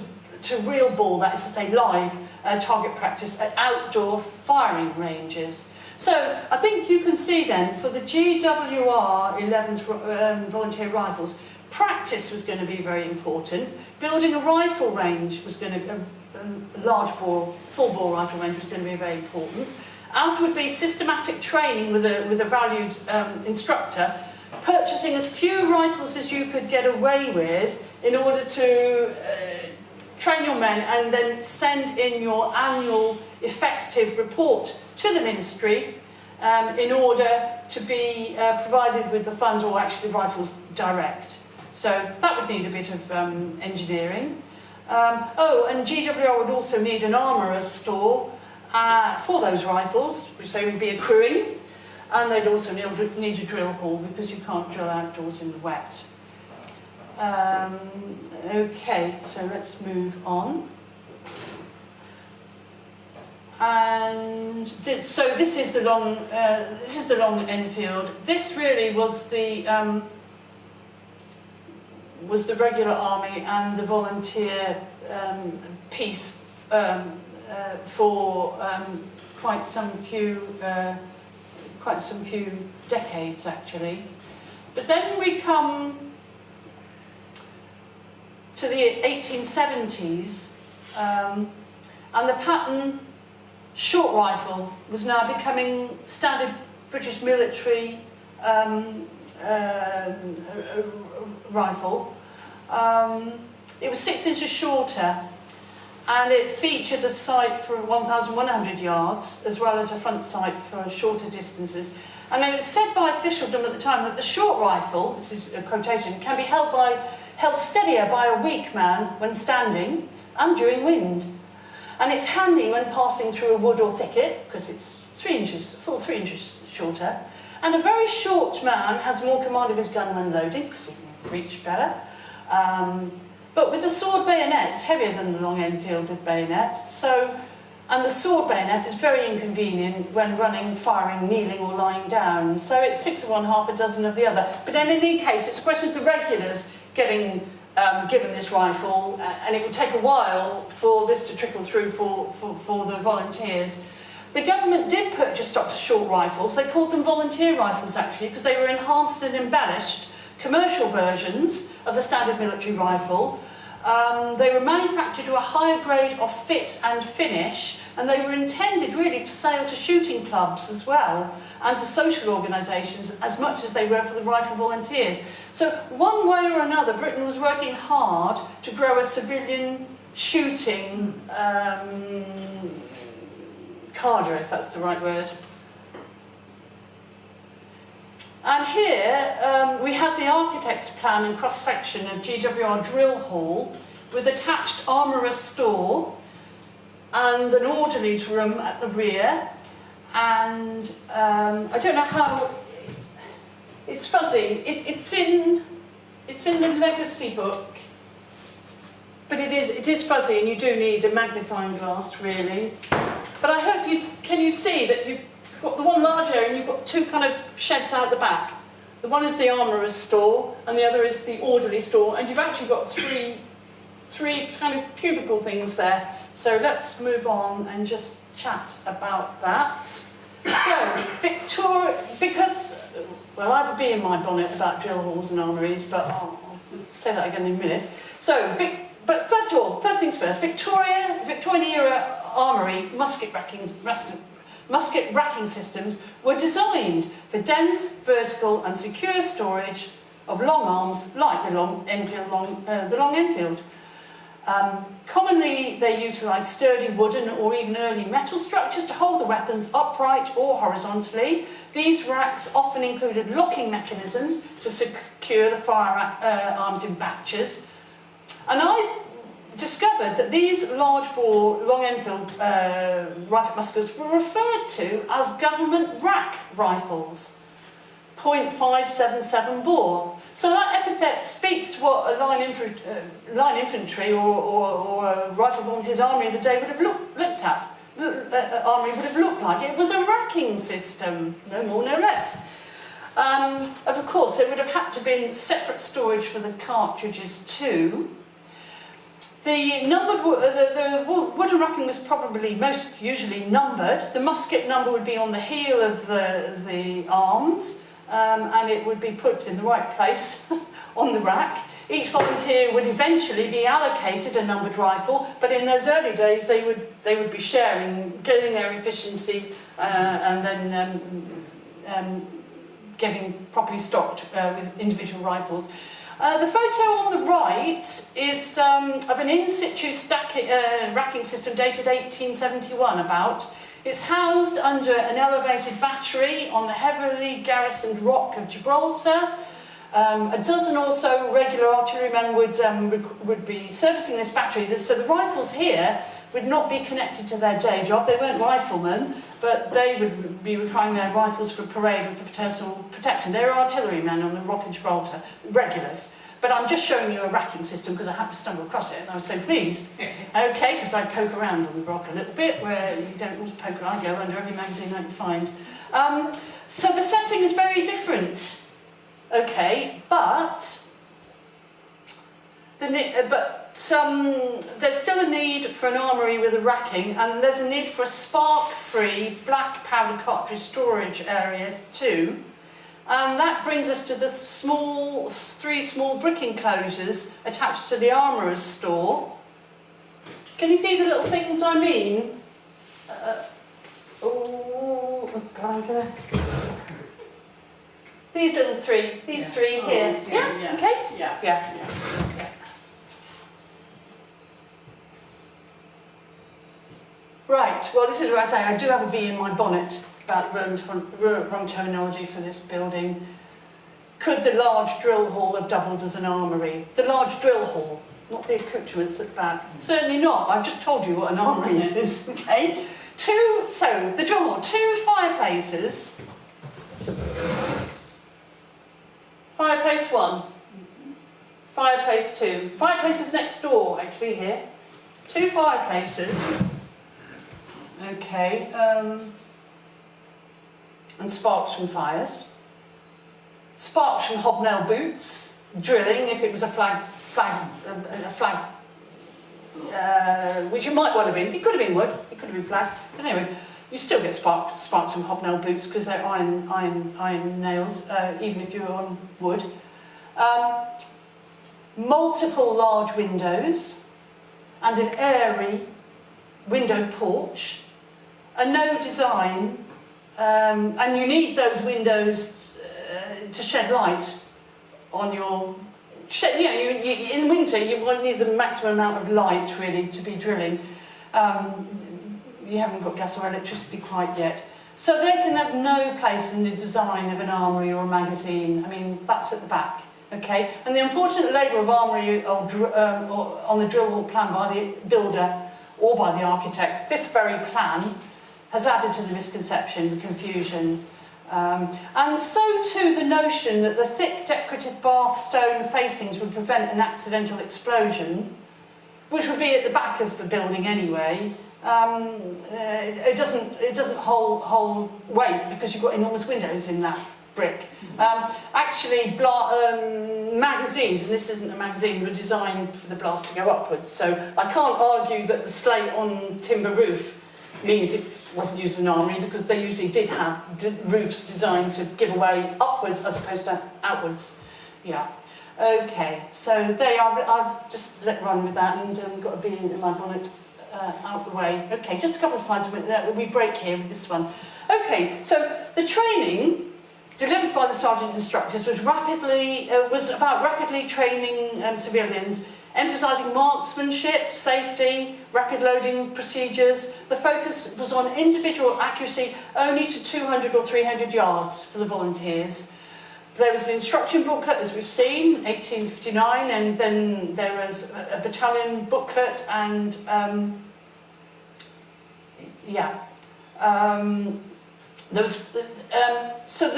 real ball, that is to say live, target practice at outdoor firing ranges. So I think you can see then, for the GWR 11th Volunteer Rifles, practice was going to be very important. Building a rifle range was going to, a large bore, full bore rifle range was going to be very important, as would be systematic training with a valued instructor, purchasing as few rifles as you could get away with in order to train your men and then send in your annual effective report to the ministry in order to be provided with the funds, or actually the rifles direct. So that would need a bit of engineering. And GWR would also need an armourer's store for those rifles, which they would be accruing, and they'd also need a drill hall, because you can't drill outdoors in the wet. Okay, so let's move on. And so this is the long Enfield. This really was the regular army and the volunteer piece for quite some few decades, actually. But then we come to the 1870s, and the pattern short rifle was now becoming standard British military rifle. It was 6 inches shorter, and it featured a sight for 1,100 yards, as well as a front sight for shorter distances. And it was said by officialdom at the time that the short rifle, this is a quotation, can be held steadier by a weak man when standing and during wind. And it's handy when passing through a wood or thicket, because it's 3 inches, full 3 inches shorter. And a very short man has more command of his gun when loading, because he can reach better. But with the sword bayonet, it's heavier than the long Enfield with bayonet. And the sword bayonet is very inconvenient when running, firing, kneeling or lying down. So it's 6 of one, half a dozen of the other. But in any case, it's a question of the regulars getting given this rifle, and it would take a while for this to trickle through for the volunteers. The government did purchase stock short rifles. They called them volunteer rifles, actually, because they were enhanced and embellished commercial versions of the standard military rifle. They were manufactured to a higher grade of fit and finish, and they were intended really for sale to shooting clubs as well, and to social organisations as much as they were for the rifle volunteers. So one way or another, Britain was working hard to grow a civilian shooting cadre, if that's the right word. And here we have the architect's plan and cross-section of GWR drill hall with attached armourer's store and an orderly's room at the rear. And I don't know how, it's fuzzy. It's in the legacy book, but it is fuzzy, and you do need a magnifying glass, really. But I hope can you see that you've got the one large area and you've got 2 kind of sheds out the back. The one is the armourer's store and the other is the orderly store, and you've actually got three kind of cubicle things there. So let's move on and just chat about that. So, because, well, I have a bee in my bonnet about drill halls and armouries, but I'll say that again in a minute. So, but first of all, first things first, Victorian era armoury musket racking systems were designed for dense, vertical and secure storage of long arms like the long Enfield. Commonly they utilised sturdy wooden or even early metal structures to hold the weapons upright or horizontally. These racks often included locking mechanisms to secure the firearms in batches. And I've discovered that these large bore long Enfield rifle muskets were referred to as government rack rifles, .577 bore. So that epithet speaks to what a line infantry or rifle volunteers army of the day would have looked like. It was a racking system, no more, no less. Of course, there would have had to be separate storage for the cartridges too. The wooden racking was probably most usually numbered. The musket number would be on the heel of the arms, and it would be put in the right place on the rack. Each volunteer would eventually be allocated a numbered rifle, but in those early days they would be sharing, getting their efficiency, and then getting properly stocked with individual rifles. The photo on the right is of an in-situ racking system dated 1871 about. It's housed under an elevated battery on the heavily garrisoned rock of Gibraltar. A dozen or so regular artillerymen would be servicing this battery. So the rifles here would not be connected to their day job. They weren't riflemen, but they would be requiring their rifles for parade and for personal protection. They were artillerymen on the rock of Gibraltar, regulars. But I'm just showing you a racking system because I happened to stumble across it and I was so pleased. Okay, because I poke around on the rock a little bit where you don't want to poke around. I go under every magazine I can find. So the setting is very different. Okay, but there's still a need for an armoury with a racking, and there's a need for a spark-free black powder cartridge storage area too. And that brings us to the three small brick enclosures attached to the armourer's store. Can you see the little things I mean? These little three, these three here. Yeah, okay? Yeah. Right, well this is where I say I do have a bee in my bonnet. about wrong terminology for this building. Could the large drill hall have doubled as an armoury? The large drill hall, not the accoutrements at the back. Certainly not. I've just told you what an armoury is, okay? So the drill hall, 2 fireplaces. Fireplace 1. Fireplace 2. Fireplaces next door, actually, here. 2 fireplaces. Okay. And sparks from fires. Sparks from hobnail boots. Drilling, if it was a flag, which it might well have been. It could have been wood. It could have been flag. But anyway, you still get sparks from hobnail boots because they're iron nails, even if you're on wood. Multiple large windows and an airy window porch. A no design, and you need those windows to shed light on your shed. You know, in winter you won't need the maximum amount of light really to be drilling. You haven't got gas or electricity quite yet, so they can have no place in the design of an armoury or a magazine. I mean, that's at the back. Okay, and the unfortunate labour of armoury or on the drill hall plan by the builder or by the architect, this very plan has added to the misconception, the confusion, and so too the notion that the thick decorative bath stone facings would prevent an accidental explosion, which would be at the back of the building anyway. It doesn't hold weight because you've got enormous windows in that brick. Actually, magazines, and this isn't a magazine, were designed for the blast to go upwards, so I can't argue that the slate on timber roof means it wasn't used as an armoury, because they usually did have roofs designed to give away upwards as opposed to outwards. Yeah. Okay, so I've just let run with that and got a bee in my bonnet out the way. Okay, just a couple of slides, we break here with this one. Okay, so the training delivered by the sergeant instructors was about rapidly training civilians, emphasising marksmanship, safety, rapid loading procedures. The focus was on individual accuracy only to 200 or 300 yards for the volunteers. There was an instruction booklet, as we've seen, 1859, and then there was a battalion booklet, and there was so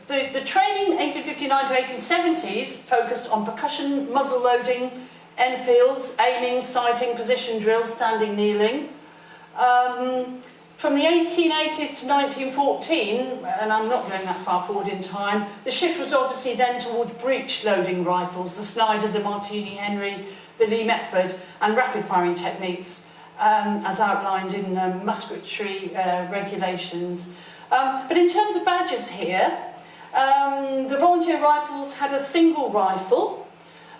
the training 1859 to 1870s focused on percussion, muzzle loading, Enfields, aiming, sighting, position drill, standing, kneeling. From the 1880s to 1914, and I'm not going that far forward in time, the shift was obviously then toward breech loading rifles, the Snyder, the Martini Henry, the Lee Metford, and rapid firing techniques, as outlined in musketry regulations. But in terms of badges here, the volunteer rifles had a single rifle.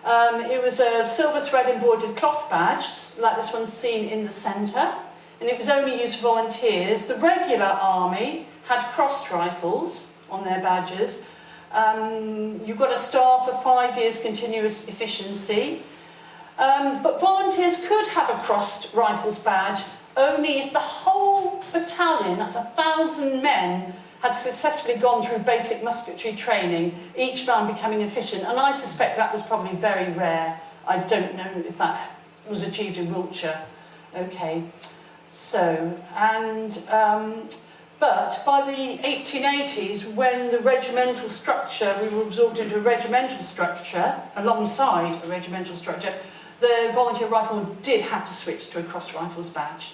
It was a silver thread embroidered cloth badge, like this one's seen in the centre, and it was only used for volunteers. The regular army had crossed rifles on their badges. You've got a star for 5 years continuous efficiency. But volunteers could have a crossed rifles badge only if the whole battalion, that's 1,000 men, had successfully gone through basic musketry training, each man becoming efficient, and I suspect that was probably very rare. I don't know if that was achieved in Wiltshire. Okay, so, but by the 1880s, when the regimental structure, we were absorbed into a regimental structure, alongside a regimental structure, the volunteer rifleman did have to switch to a crossed rifles badge.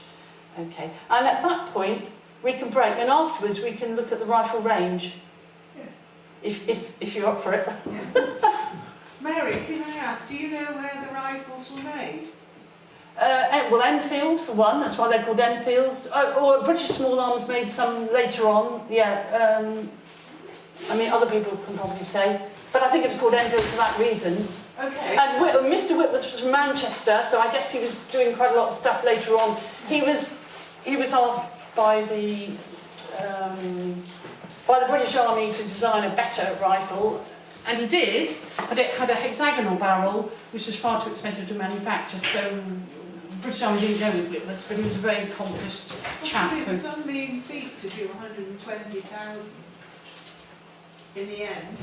Okay, and at that point, we can break, and afterwards we can look at the rifle range, if you're up for it. Yeah. Mary, can I ask, do you know where the rifles were made? Well, Enfield for one, that's why they're called Enfields. Or British Small Arms made some later on, yeah. I mean, other people can probably say, but I think it was called Enfield for that reason. Okay. And Mr. Whitworth was from Manchester, so I guess he was doing quite a lot of stuff later on. He was asked by the British Army to design a better rifle, and he did, but it had a hexagonal barrel, which was far too expensive to manufacture, so British Army didn't go with us, but he was a very accomplished chap. Did some mean feat to do 120,000 in the end?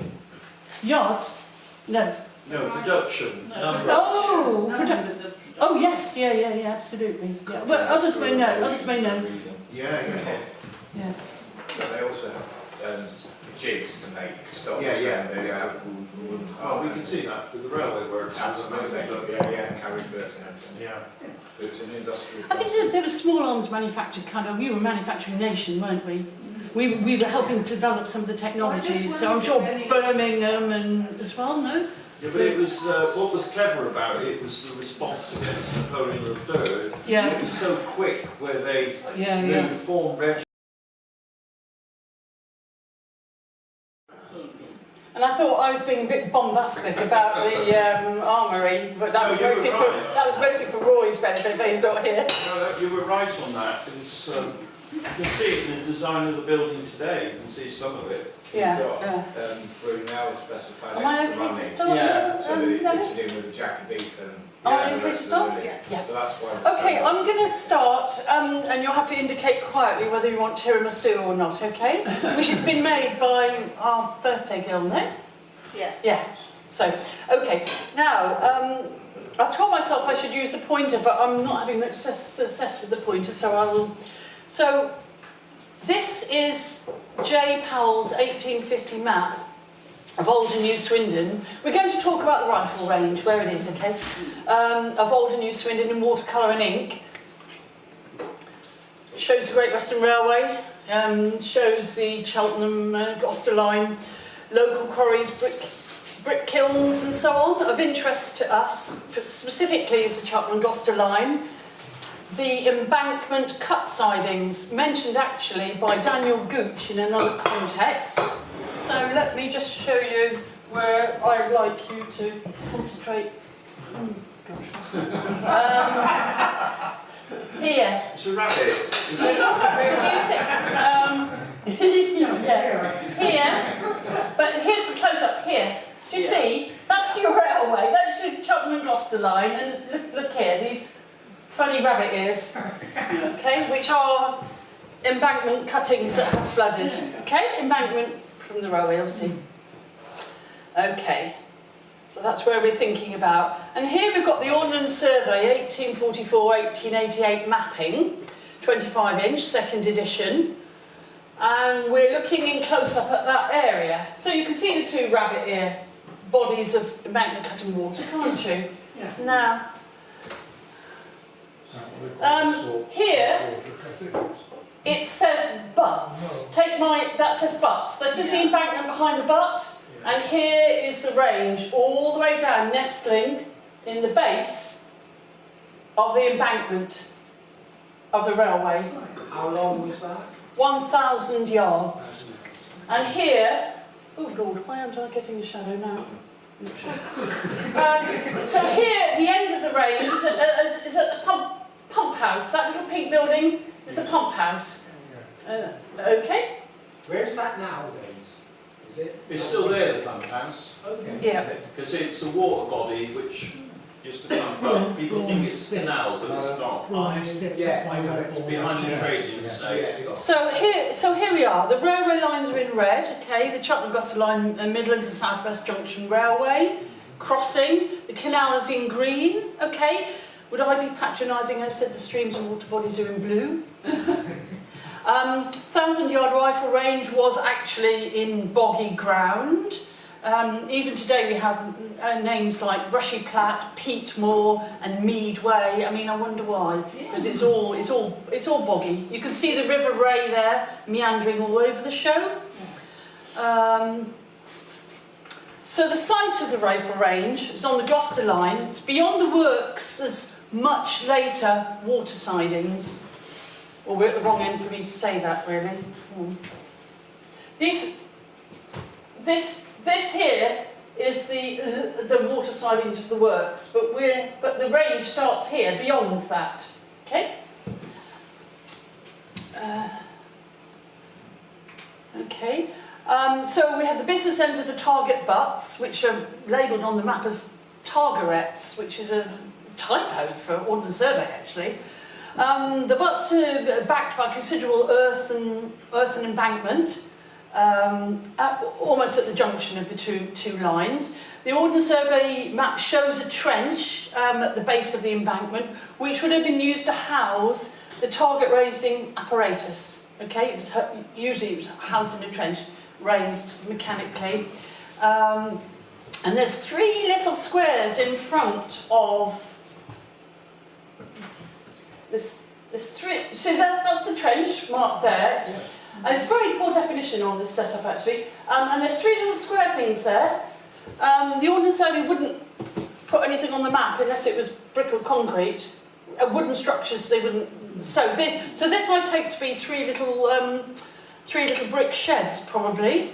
Yards? No. No, production. No, Numbers. Oh, Numbers of oh yes, yeah, absolutely. Yeah. Well, others may know. Others may know. Yeah. Yeah. But they also have jigs to make stops. Yeah. Oh, we can see that through the railway works. Absolutely. Yeah, carriage birds and everything. Yeah. It was an industrial. I think there was small arms manufactured kind of. We were a manufacturing nation, weren't we? We were helping to develop some of the technologies. So I'm sure Birmingham and as well. No. Yeah, but it was what was clever about it was the response against Napoleon III. Yeah. It was so quick where they Yeah. formed regiments. And I thought I was being a bit bombastic about the armoury, but that was No, you mostly were for right. Roy's benefit, but he's not here. No, you were right on that. It's, you can see it in the design of the building today. You can see some of it. Yeah. We're now specifying Am I extra okay to money. start? Yeah. So they Danny? pitched in with the Jacobean and Are the you okay to rest of start? the money. Yeah. So that's why. Okay, I'm going to start, and you'll have to indicate quietly whether you want tiramisu or not, okay? Which has been made by our birthday girl, no? Yeah. Yeah. So, okay. Now, I've told myself I should use the pointer, but I'm not having much success with the pointer, so I will. So, this is J. Powell's 1850 map of Old and New Swindon. We're going to talk about the rifle range, where it is, okay? Of Old and New Swindon in watercolour and ink. Shows the Great Western Railway, shows the Cheltenham Gloucester line, local quarries, brick kilns and so on. Of interest to us, specifically, is the Cheltenham Gloucester line. The embankment cut sidings, mentioned actually by Daniel Gooch in another context. So let me just show you where I'd like you to concentrate. Here. It's a rabbit. Is Do it? you see? Yeah. Here. But here's the close-up here. Do you see? That's your railway. That's your Cheltenham and Gloucester line. And look here, these funny rabbit ears. Okay, which are embankment cuttings that have flooded. Okay, embankment from the railway, obviously. Okay. So that's where we're thinking about. And here we've got the Ordnance Survey 1844-1888 mapping, 25-inch, second edition. And we're looking in close-up at that area. So you can see the two rabbit ear bodies of embankment cutting water, can't you? Yeah. Now, here it says butts. That says butts. This is the embankment behind the butt. And here is the range, all the way down, nestling in the base of the embankment of the railway. How long was that? 1,000 yards. And here, oh Lord, why aren't I getting a shadow now? I'm not sure. So here, the end of the range is at the pump house. That little pink building is the pump house. Okay? Where's that nowadays? Is it? It's still there, the pump house. Okay. Yeah. Because it's a water body which used to pump up. People think it's a canal, but it's not. Yeah, I know it. It's behind the trading estate. So here we are. The railway lines are in red. Okay, the Cheltenham Gloucester line, Midland and South West Junction Railway crossing. The canal is in green. Okay. Would I be patronising? I said the streams and water bodies are in blue. 1,000-yard rifle range was actually in boggy ground. Even today we have names like Rushy Platt, Peat Moor and Mead Way. I mean, I wonder why, because it's all boggy. You can see the River Ray there meandering all over the show. So the site of the rifle range is on the Gloucester line. It's beyond the works as much later water sidings. Well, we're at the wrong end for me to say that, really. This here is the water sidings of the works, but the range starts here, beyond that. Okay. Okay. So we have the business end with the target butts, which are labelled on the map as targerets, which is a typo for Ordnance Survey actually. The butts are backed by considerable earth and embankment, almost at the junction of the two lines. The Ordnance Survey map shows a trench at the base of the embankment, which would have been used to house the target raising apparatus. Okay, usually it was housed in a trench, raised mechanically. And there's 3 little squares in front of this 3. So that's the trench marked there. And it's very poor definition on this setup actually. And there's 3 little square things there. The Ordnance Survey wouldn't put anything on the map unless it was brick or concrete. Wooden structures they wouldn't. So this I take to be 3 little brick sheds probably.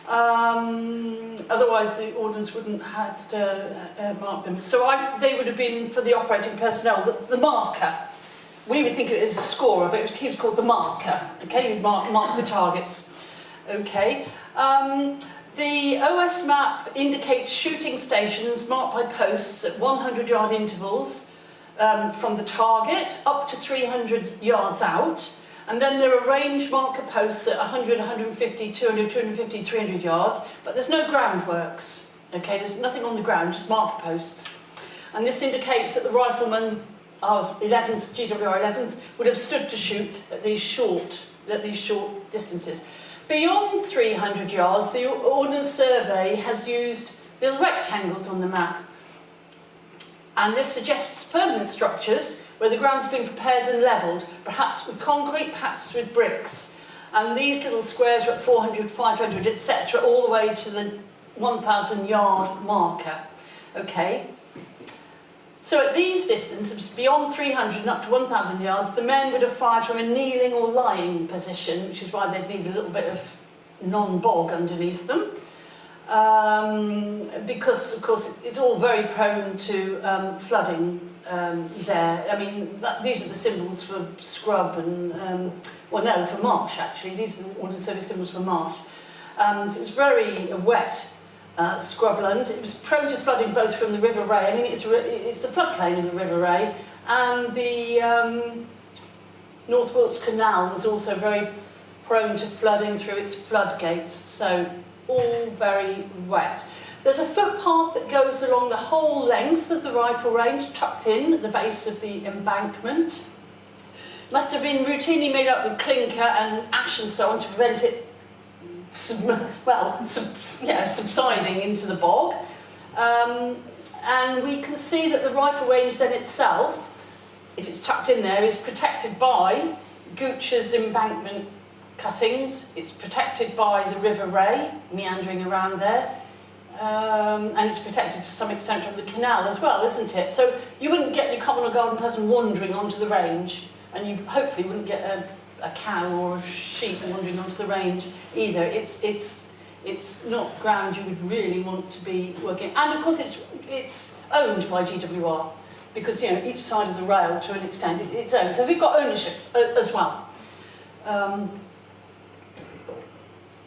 Otherwise the ordnance wouldn't have marked them. So they would have been for the operating personnel, the marker. We would think of it as a scorer, but he was called the marker. Okay, you'd mark the targets. Okay. The OS map indicates shooting stations marked by posts at 100-yard intervals from the target up to 300 yards out. And then there are range marker posts at 100, 150, 200, 250, 300 yards, but there's no groundworks. Okay, there's nothing on the ground, just marker posts. And this indicates that the riflemen of 11th, GWR 11th, would have stood to shoot at these short distances. Beyond 300 yards, the Ordnance Survey has used little rectangles on the map. And this suggests permanent structures where the ground's been prepared and levelled, perhaps with concrete, perhaps with bricks. And these little squares are at 400, 500, etc., all the way to the 1,000-yard marker. Okay. So at these distances, beyond 300 and up to 1,000 yards, the men would have fired from a kneeling or lying position, which is why they'd need a little bit of non-bog underneath them. Because, of course, it's all very prone to flooding there. I mean, these are the symbols for scrub and, for marsh, actually. These are the Ordnance Survey symbols for marsh. So it's very wet scrubland. It was prone to flooding both from the River Ray. I mean, it's the floodplain of the River Ray, and the North Wilts Canal was also very prone to flooding through its floodgates. So all very wet. There's a footpath that goes along the whole length of the rifle range, tucked in at the base of the embankment. Must have been routinely made up with clinker and ash and so on to prevent it subsiding into the bog. And we can see that the rifle range then itself, if it's tucked in there, is protected by Gooch's embankment cuttings. It's protected by the River Ray, meandering around there. And it's protected to some extent from the canal as well, isn't it? So you wouldn't get your common or garden person wandering onto the range, and you hopefully wouldn't get a cow or a sheep wandering onto the range either. It's not ground you would really want to be working. And of course it's owned by GWR, because each side of the rail to an extent it's owned. So we've got ownership as well.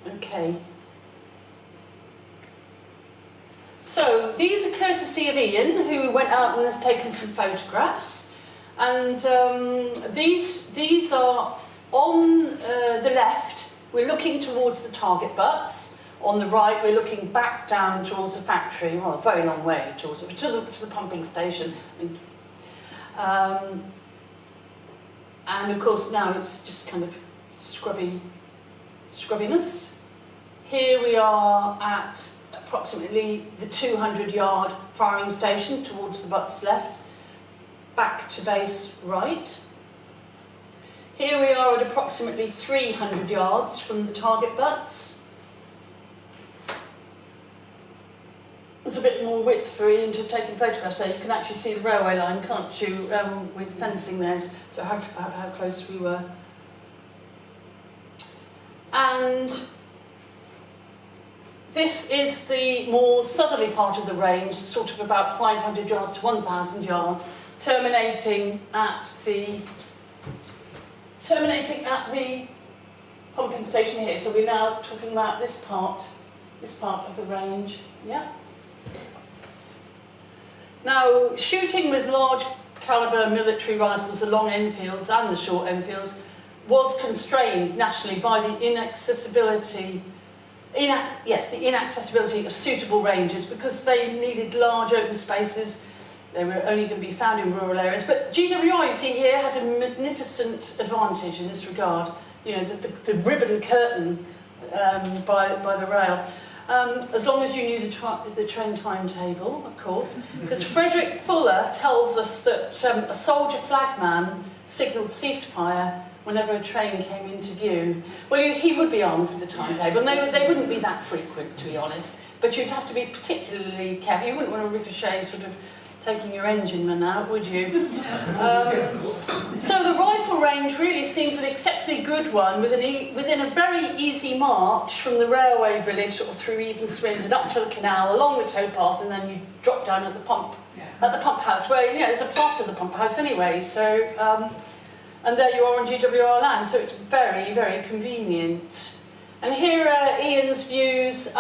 Okay. So these are courtesy of Ian, who went out and has taken some photographs. And these are on the left, we're looking towards the target butts. On the right, we're looking back down towards the factory, well, a very long way towards it, to the pumping station. And of course now it's just kind of scrubbiness. Here we are at approximately the 200-yard firing station towards the butts left, back to base right. Here we are at approximately 300 yards from the target butts. There's a bit more width for Ian to have taken photographs there. You can actually see the railway line, can't you, with fencing there, so how close we were. And this is the more southerly part of the range, sort of about 500 yards to 1,000 yards, terminating at the pumping station here. So we're now talking about this part of the range. Yeah. Now, shooting with large calibre military rifles, the long Enfields and the short Enfields, was constrained nationally by the inaccessibility of suitable ranges, because they needed large open spaces. They were only going to be found in rural areas. But GWR, you see here, had a magnificent advantage in this regard. You know, the ribbon curtain by the rail. As long as you knew the train timetable, of course. Because Frederick Fuller tells us that a soldier flagman signalled ceasefire whenever a train came into view. Well, he would be armed with the timetable, and they wouldn't be that frequent, to be honest. But you'd have to be particularly careful. You wouldn't want to ricochet sort of taking your engineman out, would you? So the rifle range really seems an exceptionally good one, within a very easy march from the railway village sort of through even Swindon up to the canal, along the towpath, and then you drop down at the pump house, where there's a part of the pump house anyway. So and there you are on GWR land, so it's very, very convenient. And here are Ian's views.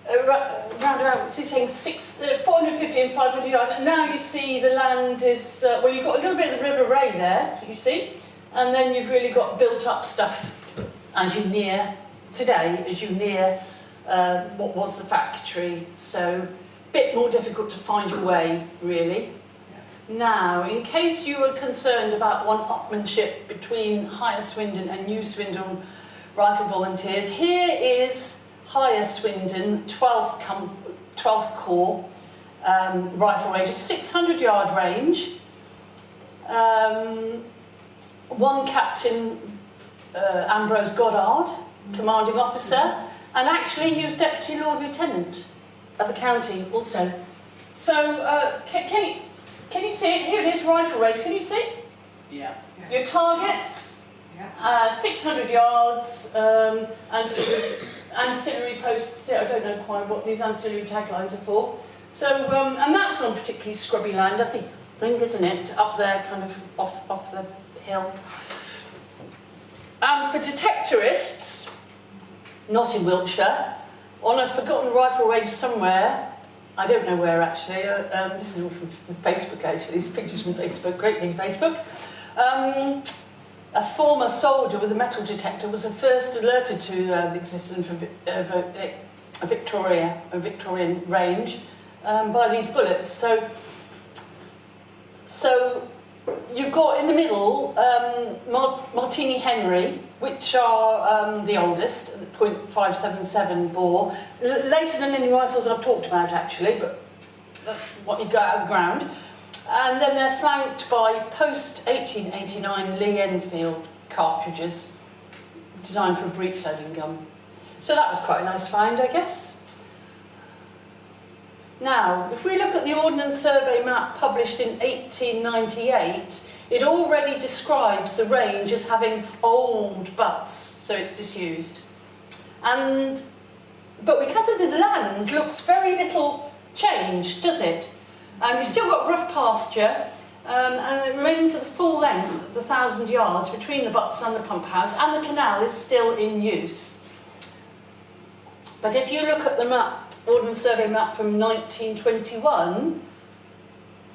Around about, what's he saying, 450 and 500 yards. And now you see the land is, well, you've got a little bit of the River Ray there, you see, and then you've really got built up stuff as you near what was the factory. So, a bit more difficult to find your way, really. Now, in case you were concerned about one-upmanship between Higher Swindon and New Swindon Rifle Volunteers, here is Higher Swindon 12th Corps rifle range, a 600-yard range. One Captain Ambrose Goddard, commanding officer, and actually he was Deputy Lord Lieutenant of the county also. So can you see it? Here it is, rifle range. Can you see? Yeah. Your targets, 600 yards, and sort of ancillary posts. I don't know quite what these ancillary taglines are for. So, and that's on particularly scrubby land, I think, isn't it? Up there, kind of off the hill. And for detectorists, not in Wiltshire, on a forgotten rifle range somewhere, I don't know where actually, this is all from Facebook actually, these pictures from Facebook, great thing Facebook. A former soldier with a metal detector was first alerted to the existence of a Victorian range by these bullets. So you've got in the middle Martini Henry, which are the oldest, .577 bore, later than any rifles I've talked about actually, but that's what you got out of the ground. And then they're flanked by post-1889 Lee Enfield cartridges, designed for a breech-loading gun. So that was quite a nice find, I guess. Now, if we look at the Ordnance Survey map published in 1898, it already describes the range as having old butts, so it's disused. But because of the land, looks very little changed, does it? You've still got rough pasture, and remaining for the full length of the 1,000 yards between the butts and the pump house, and the canal is still in use. But if you look at the map, Ordnance Survey map from 1921,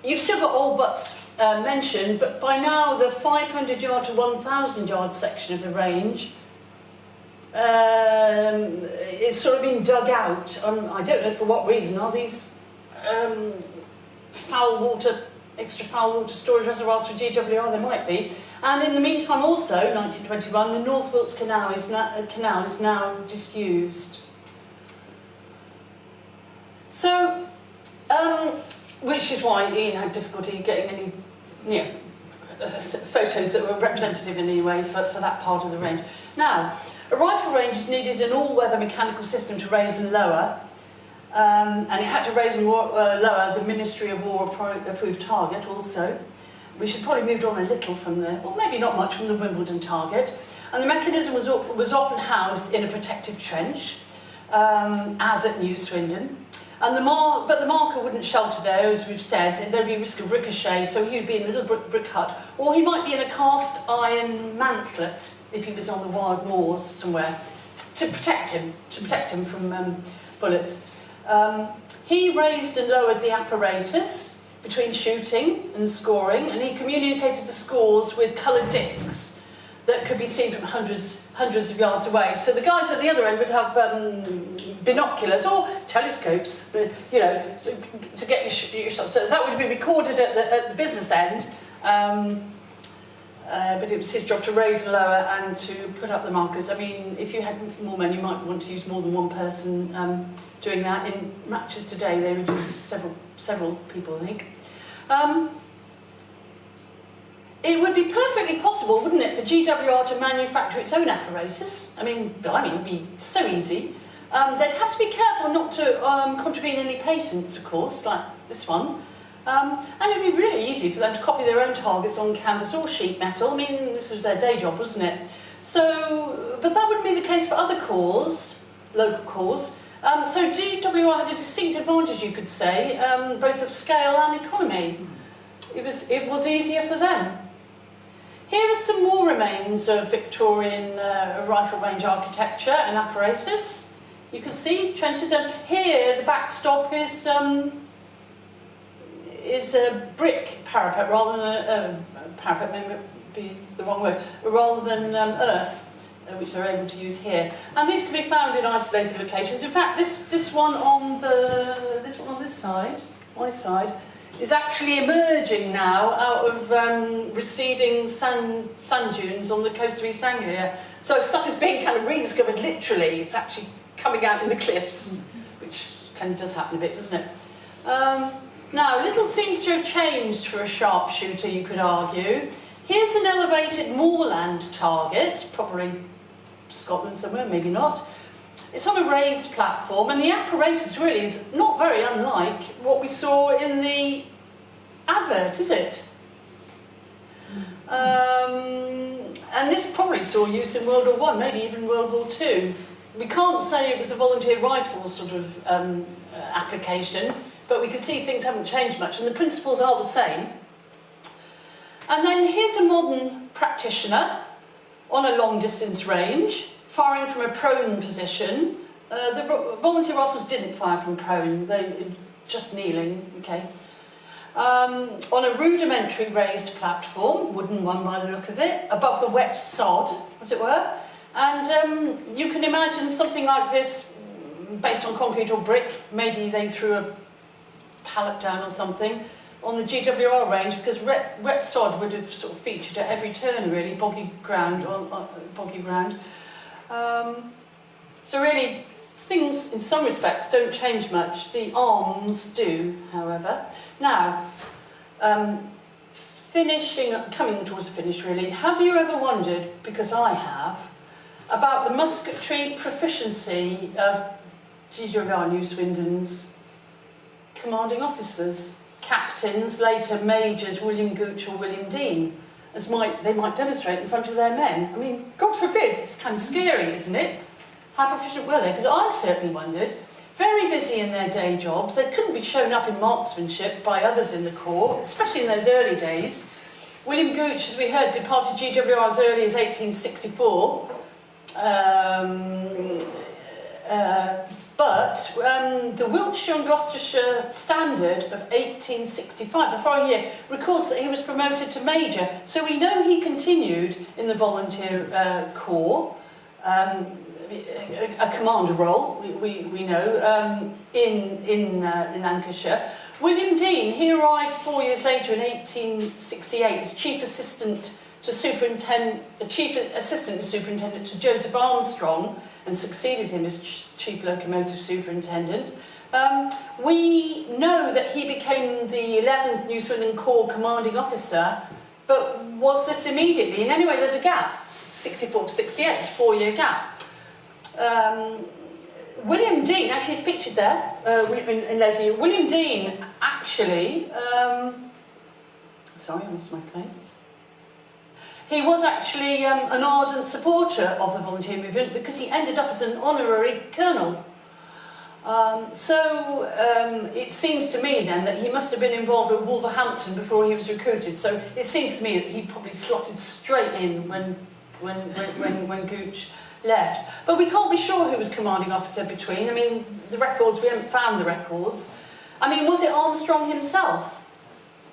you've still got old butts mentioned, but by now the 500 yard to 1,000 yard section of the range is sort of being dug out. I don't know for what reason. Are these extra foul water storage reservoirs for GWR? There might be. And in the meantime also, 1921, the North Wilts Canal is now disused. So, which is why Ian had difficulty getting any photos that were representative in any way for that part of the range. Now, a rifle range needed an all-weather mechanical system to raise and lower, and it had to raise and lower the Ministry of War approved target also. We should probably move on a little from there, or maybe not much, from the Wimbledon target. And the mechanism was often housed in a protective trench, as at New Swindon. And but the marker wouldn't shelter there, as we've said, and there'd be a risk of ricochet, so he would be in a little brick hut, or he might be in a cast iron mantlet if he was on the wild moors somewhere, to protect him from bullets. He raised and lowered the apparatus between shooting and scoring, and he communicated the scores with coloured discs that could be seen from hundreds of yards away. So the guys at the other end would have binoculars or telescopes, you know, to get your shot. So that would be recorded at the business end, but it was his job to raise and lower and to put up the markers. I mean, if you had more men, you might want to use more than one person doing that. In matches today, they would use several people, I think. It would be perfectly possible, wouldn't it, for GWR to manufacture its own apparatus? I mean, it'd be so easy. They'd have to be careful not to contravene any patents, of course, like this one. And it'd be really easy for them to copy their own targets on canvas or sheet metal. I mean, this was their day job, wasn't it? So, but that wouldn't be the case for other corps, local corps. So GWR had a distinct advantage, you could say, both of scale and economy. It was easier for them. Here are some more remains of Victorian rifle range architecture and apparatus. You can see trenches, and here the backstop is a brick parapet rather than parapet, may be the wrong word, rather than earth, which they're able to use here. And these can be found in isolated locations. In fact, this one on this side, my side, is actually emerging now out of receding sand dunes on the coast of East Anglia. So stuff is being kind of rediscovered literally. It's actually coming out in the cliffs, which kind of does happen a bit, doesn't it? Now, little seems to have changed for a sharpshooter, you could argue. Here's an elevated moorland target, probably Scotland somewhere, maybe not. It's on a raised platform, and the apparatus really is not very unlike what we saw in the advert, is it? And this probably saw use in World War I, maybe even World War II. We can't say it was a volunteer rifle sort of application, but we can see things haven't changed much, and the principles are the same. And then here's a modern practitioner on a long-distance range, firing from a prone position. The volunteer rifles didn't fire from prone, they just kneeling, okay. On a rudimentary raised platform, wooden one by the look of it, above the wet sod, as it were. And you can imagine something like this, based on concrete or brick. Maybe they threw a pallet down or something on the GWR range, because wet sod would have sort of featured at every turn, really, boggy ground. So really, things in some respects don't change much. The arms do, however. Now, coming towards the finish really, have you ever wondered, because I have, about the musketry proficiency of GWR New Swindon's commanding officers, captains, later majors, William Gooch or William Dean, as they might demonstrate in front of their men? I mean, God forbid, it's kind of scary, isn't it? How proficient were they? Because I've certainly wondered. Very busy in their day jobs. They couldn't be shown up in marksmanship by others in the Corps, especially in those early days. William Gooch, as we heard, departed GWR as early as 1864. But the Wiltshire and Gloucestershire Standard of 1865, the following year, records that he was promoted to major. So we know he continued in the volunteer corps, a commander role, we know, in Lancashire. William Dean, he arrived 4 years later in 1868 as chief assistant to superintendent to Joseph Armstrong, and succeeded him as chief locomotive superintendent. We know that he became the 11th New Swindon Corps commanding officer, but was this immediately? In any way, there's a gap, 64 to 68, it's a 4-year gap. William Dean, actually he's pictured there, in later years. William Dean actually, sorry, I lost my place. He was actually an ardent supporter of the volunteer movement because he ended up as an honorary colonel. It seems to me then that he must have been involved with Wolverhampton before he was recruited. So it seems to me that he probably slotted straight in when Gooch left. But we can't be sure who was commanding officer between. I mean, the records, we haven't found the records. I mean, was it Armstrong himself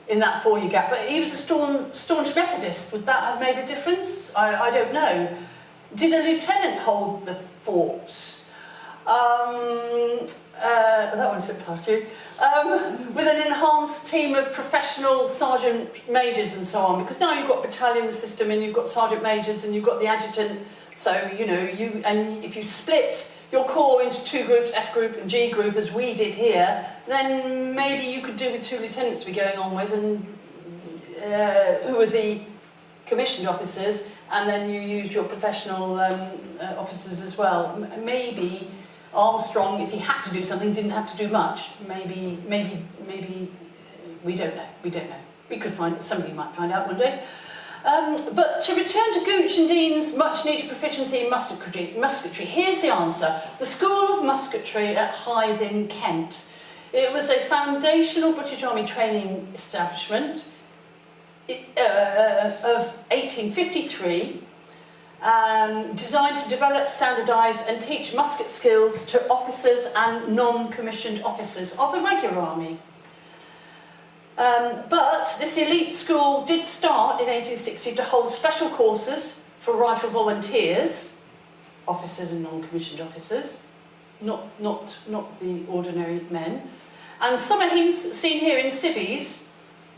in that 4-year gap? But he was a staunch Methodist. Would that have made a difference? I don't know. Did a lieutenant hold the fort? That one slipped past you. With an enhanced team of professional sergeant majors and so on, because now you've got battalion system and you've got sergeant majors and you've got the adjutant. So and if you split your corps into 2 groups, F group and G group, as we did here, then maybe you could do with 2 lieutenants to be going on with, and who were the commissioned officers, and then you used your professional officers as well. Maybe Armstrong, if he had to do something, didn't have to do much. Maybe we don't know. We don't know. We could find, somebody might find out one day. But to return to Gooch and Dean's much-needed proficiency in musketry, here's the answer. The School of Musketry at Hythe in Kent. It was a foundational British Army training establishment of 1853, designed to develop, standardise and teach musket skills to officers and non-commissioned officers of the regular army. But this elite school did start in 1860 to hold special courses for rifle volunteers, officers and non-commissioned officers, not the ordinary men. And some are seen here in civvies.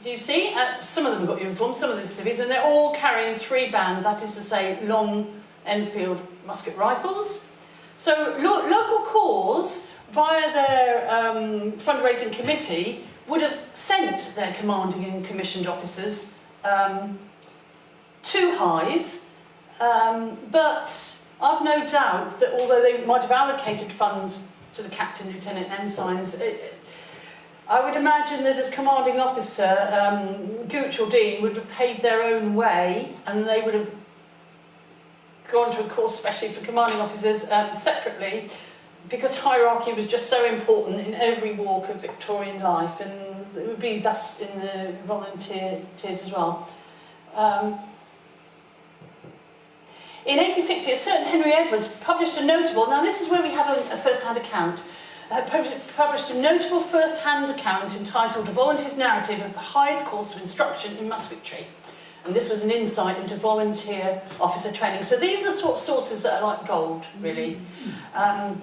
Do you see? Some of them have got uniforms, some of them civvies, and they're all carrying 3-band, that is to say, long Enfield musket rifles. So local corps, via their fundraising committee, would have sent their commanding and commissioned officers to Hythe, but I've no doubt that although they might have allocated funds to the captain, lieutenant, ensigns, I would imagine that as commanding officer, Gooch or Dean would have paid their own way, and they would have gone to a course especially for commanding officers separately, because hierarchy was just so important in every walk of Victorian life, and it would be thus in the volunteers as well. In 1860, a certain Henry Edwards published a notable, now this is where we have a first-hand account, published a notable first-hand account entitled A Volunteer's Narrative of the Hythe Course of Instruction in Musketry. And this was an insight into volunteer officer training. So these are the sort of sources that are like gold, really.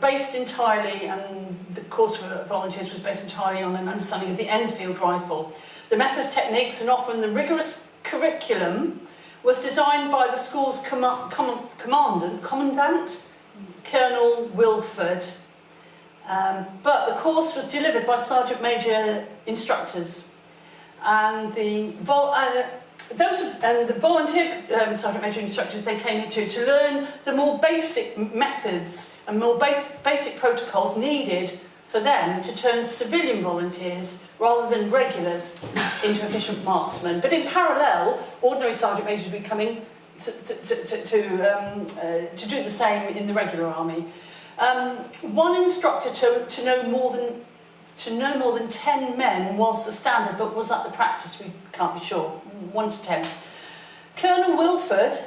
Based entirely, and the course for volunteers was based entirely on an understanding of the Enfield rifle. The methods, techniques, and often the rigorous curriculum was designed by the school's commandant, Colonel Wilford. But the course was delivered by Sergeant Major instructors. And the volunteer Sergeant Major instructors, they came here to learn the more basic methods and more basic protocols needed for them to turn civilian volunteers rather than regulars into efficient marksmen. But in parallel, ordinary Sergeant Majors would be coming to do the same in the regular army. One instructor to know more than 10 men was the standard, but was that the practice? We can't be sure. 1 to 10. Colonel Wilford,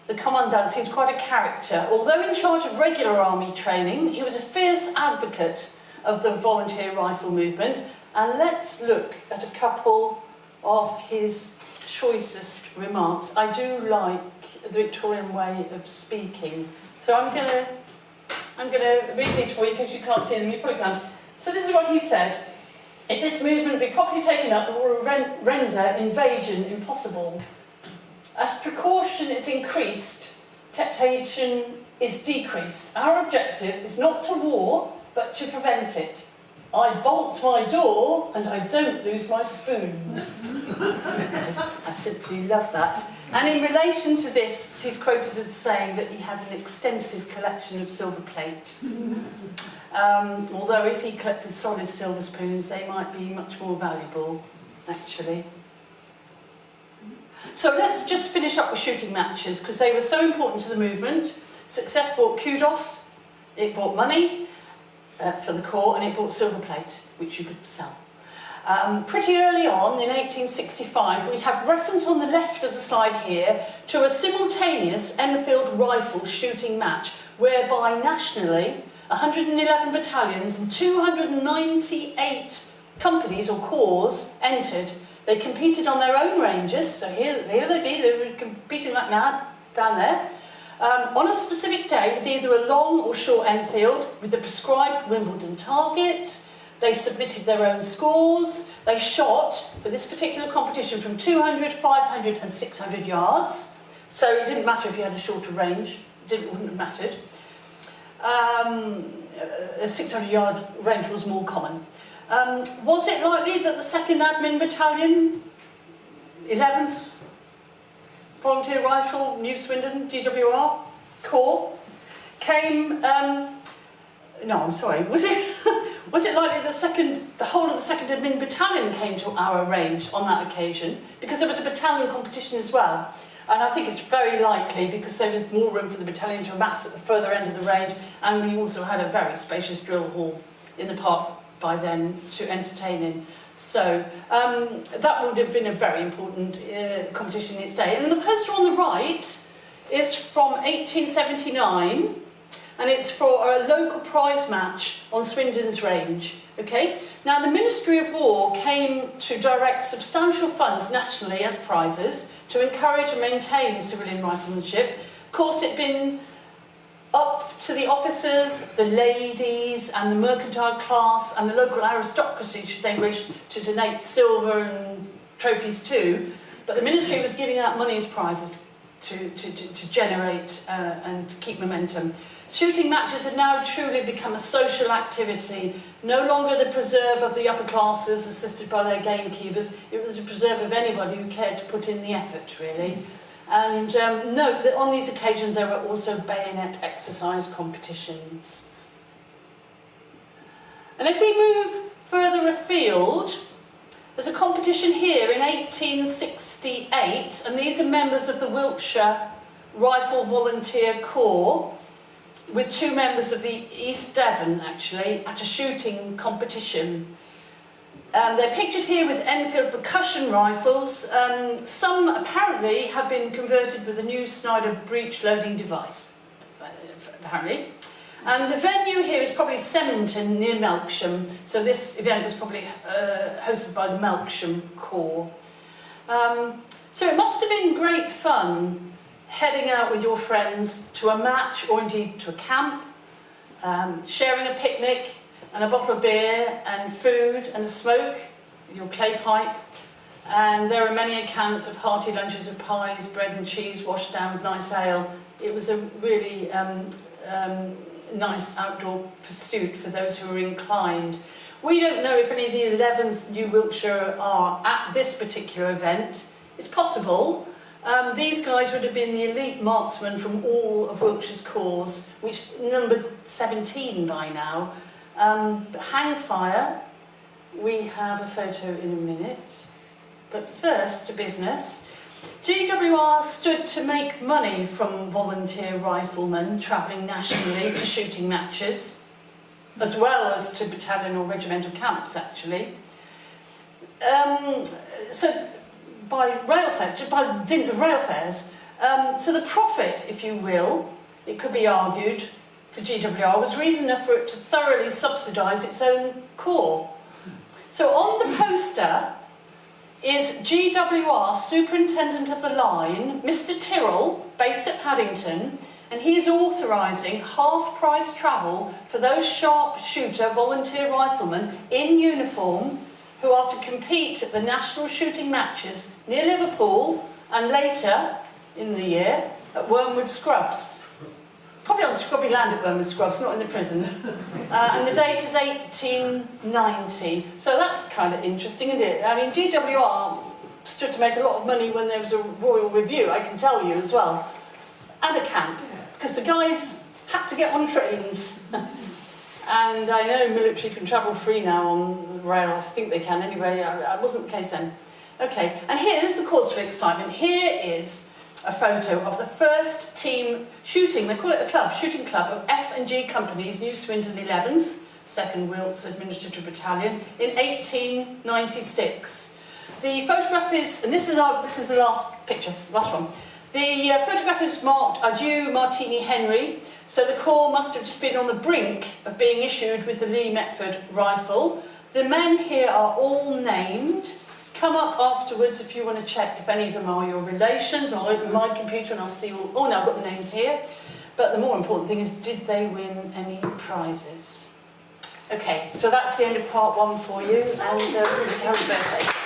the commandant, seems quite a character. Although in charge of regular army training, he was a fierce advocate of the volunteer rifle movement. And let's look at a couple of his choicest remarks. I do like the Victorian way of speaking. So I'm going to read these for you because you can't see them, you probably can't. So this is what he said. If this movement be properly taken up, it will render invasion impossible. As precaution is increased, temptation is decreased. Our objective is not to war, but to prevent it. I bolt my door and I don't lose my spoons. I simply love that. And in relation to this, he's quoted as saying that he had an extensive collection of silver plate. Although if he collected solid silver spoons, they might be much more valuable, actually. So let's just finish up with shooting matches, because they were so important to the movement. Success brought kudos, it brought money for the corps, and it brought silver plate, which you could sell. Pretty early on, in 1865, we have reference on the left of the slide here to a simultaneous Enfield rifle shooting match whereby nationally 111 battalions and 298 companies or corps entered. They competed on their own ranges, so here they be, they were competing like mad down there, on a specific day with either a long or short Enfield with the prescribed Wimbledon target. They submitted their own scores. They shot, for this particular competition, from 200, 500 and 600 yards. So it didn't matter if you had a shorter range, wouldn't have mattered. A 600-yard range was more common. Was it likely that the 2nd Admin Battalion, 11th Volunteer Rifle, New Swindon, GWR Corps, came... no, I'm sorry. Was it likely the whole of the 2nd Admin Battalion came to our range on that occasion? Because there was a battalion competition as well. And I think it's very likely because there was more room for the battalion to amass at the further end of the range, and we also had a very spacious drill hall in the park by then to entertain in. So that would have been a very important competition in its day. And the poster on the right is from 1879, and it's for a local prize match on Swindon's range. Okay? Now the Ministry of War came to direct substantial funds nationally as prizes to encourage and maintain civilian riflemanship. Of course, it'd been up to the officers, the ladies and the mercantile class and the local aristocracy, should they wish to donate silver and trophies too. But the ministry was giving out money as prizes to generate and to keep momentum. Shooting matches had now truly become a social activity, no longer the preserve of the upper classes assisted by their gamekeepers. It was a preserve of anybody who cared to put in the effort, really. And note that on these occasions there were also bayonet exercise competitions. And if we move further afield, there's a competition here in 1868, and these are members of the Wiltshire Rifle Volunteer Corps, with 2 members of the East Devon, actually, at a shooting competition. They're pictured here with Enfield percussion rifles. Some apparently have been converted with a new Snyder breech loading device, apparently. And the venue here is probably Semington near Melksham, so this event was probably hosted by the Melksham Corps. So it must have been great fun heading out with your friends to a match or indeed to a camp, sharing a picnic and a bottle of beer and food and a smoke with your clay pipe. And there are many accounts of hearty lunches of pies, bread and cheese washed down with nice ale. It was a really nice outdoor pursuit for those who were inclined. We don't know if any of the 11th New Wiltshire are at this particular event. It's possible. These guys would have been the elite marksmen from all of Wiltshire's corps, which numbered 17 by now. Hang fire, we have a photo in a minute. But first to business. GWR stood to make money from volunteer riflemen travelling nationally to shooting matches, as well as to battalion or regimental camps, actually. So by rail fares, by dint of rail fares. So the profit, if you will, it could be argued, for GWR was reason enough for it to thoroughly subsidise its own corps. So on the poster is GWR Superintendent of the Line, Mr. Tyrrell, based at Paddington, and he is authorising half-price travel for those sharpshooter volunteer riflemen in uniform who are to compete at the national shooting matches near Liverpool and later in the year at Wormwood Scrubs. Probably on scrubby land at Wormwood Scrubs, not in the prison. And the date is 1890. So that's kind of interesting, isn't it? I mean, GWR stood to make a lot of money when there was a Royal Review, I can tell you as well, and a camp, because the guys had to get on trains. And I know military can travel free now on rail, I think they can anyway, it wasn't the case then. Okay, and here's the cause for excitement. Here is a photo of the first team shooting, they call it a club, shooting club of F&G companies, New Swindon 11th, 2nd Wilts Administrative Battalion, in 1896. The photograph is, and this is the last picture, last one. The photograph is marked Adieu Martini Henry, so the Corps must have just been on the brink of being issued with the Lee Metford rifle. The men here are all named. Come up afterwards if you want to check if any of them are your relations. I'll open my computer and I'll see all... Oh, no, I've got the names here. But the more important thing is, did they win any prizes? Okay, so that's the end of part 1 for you, and happy birthday.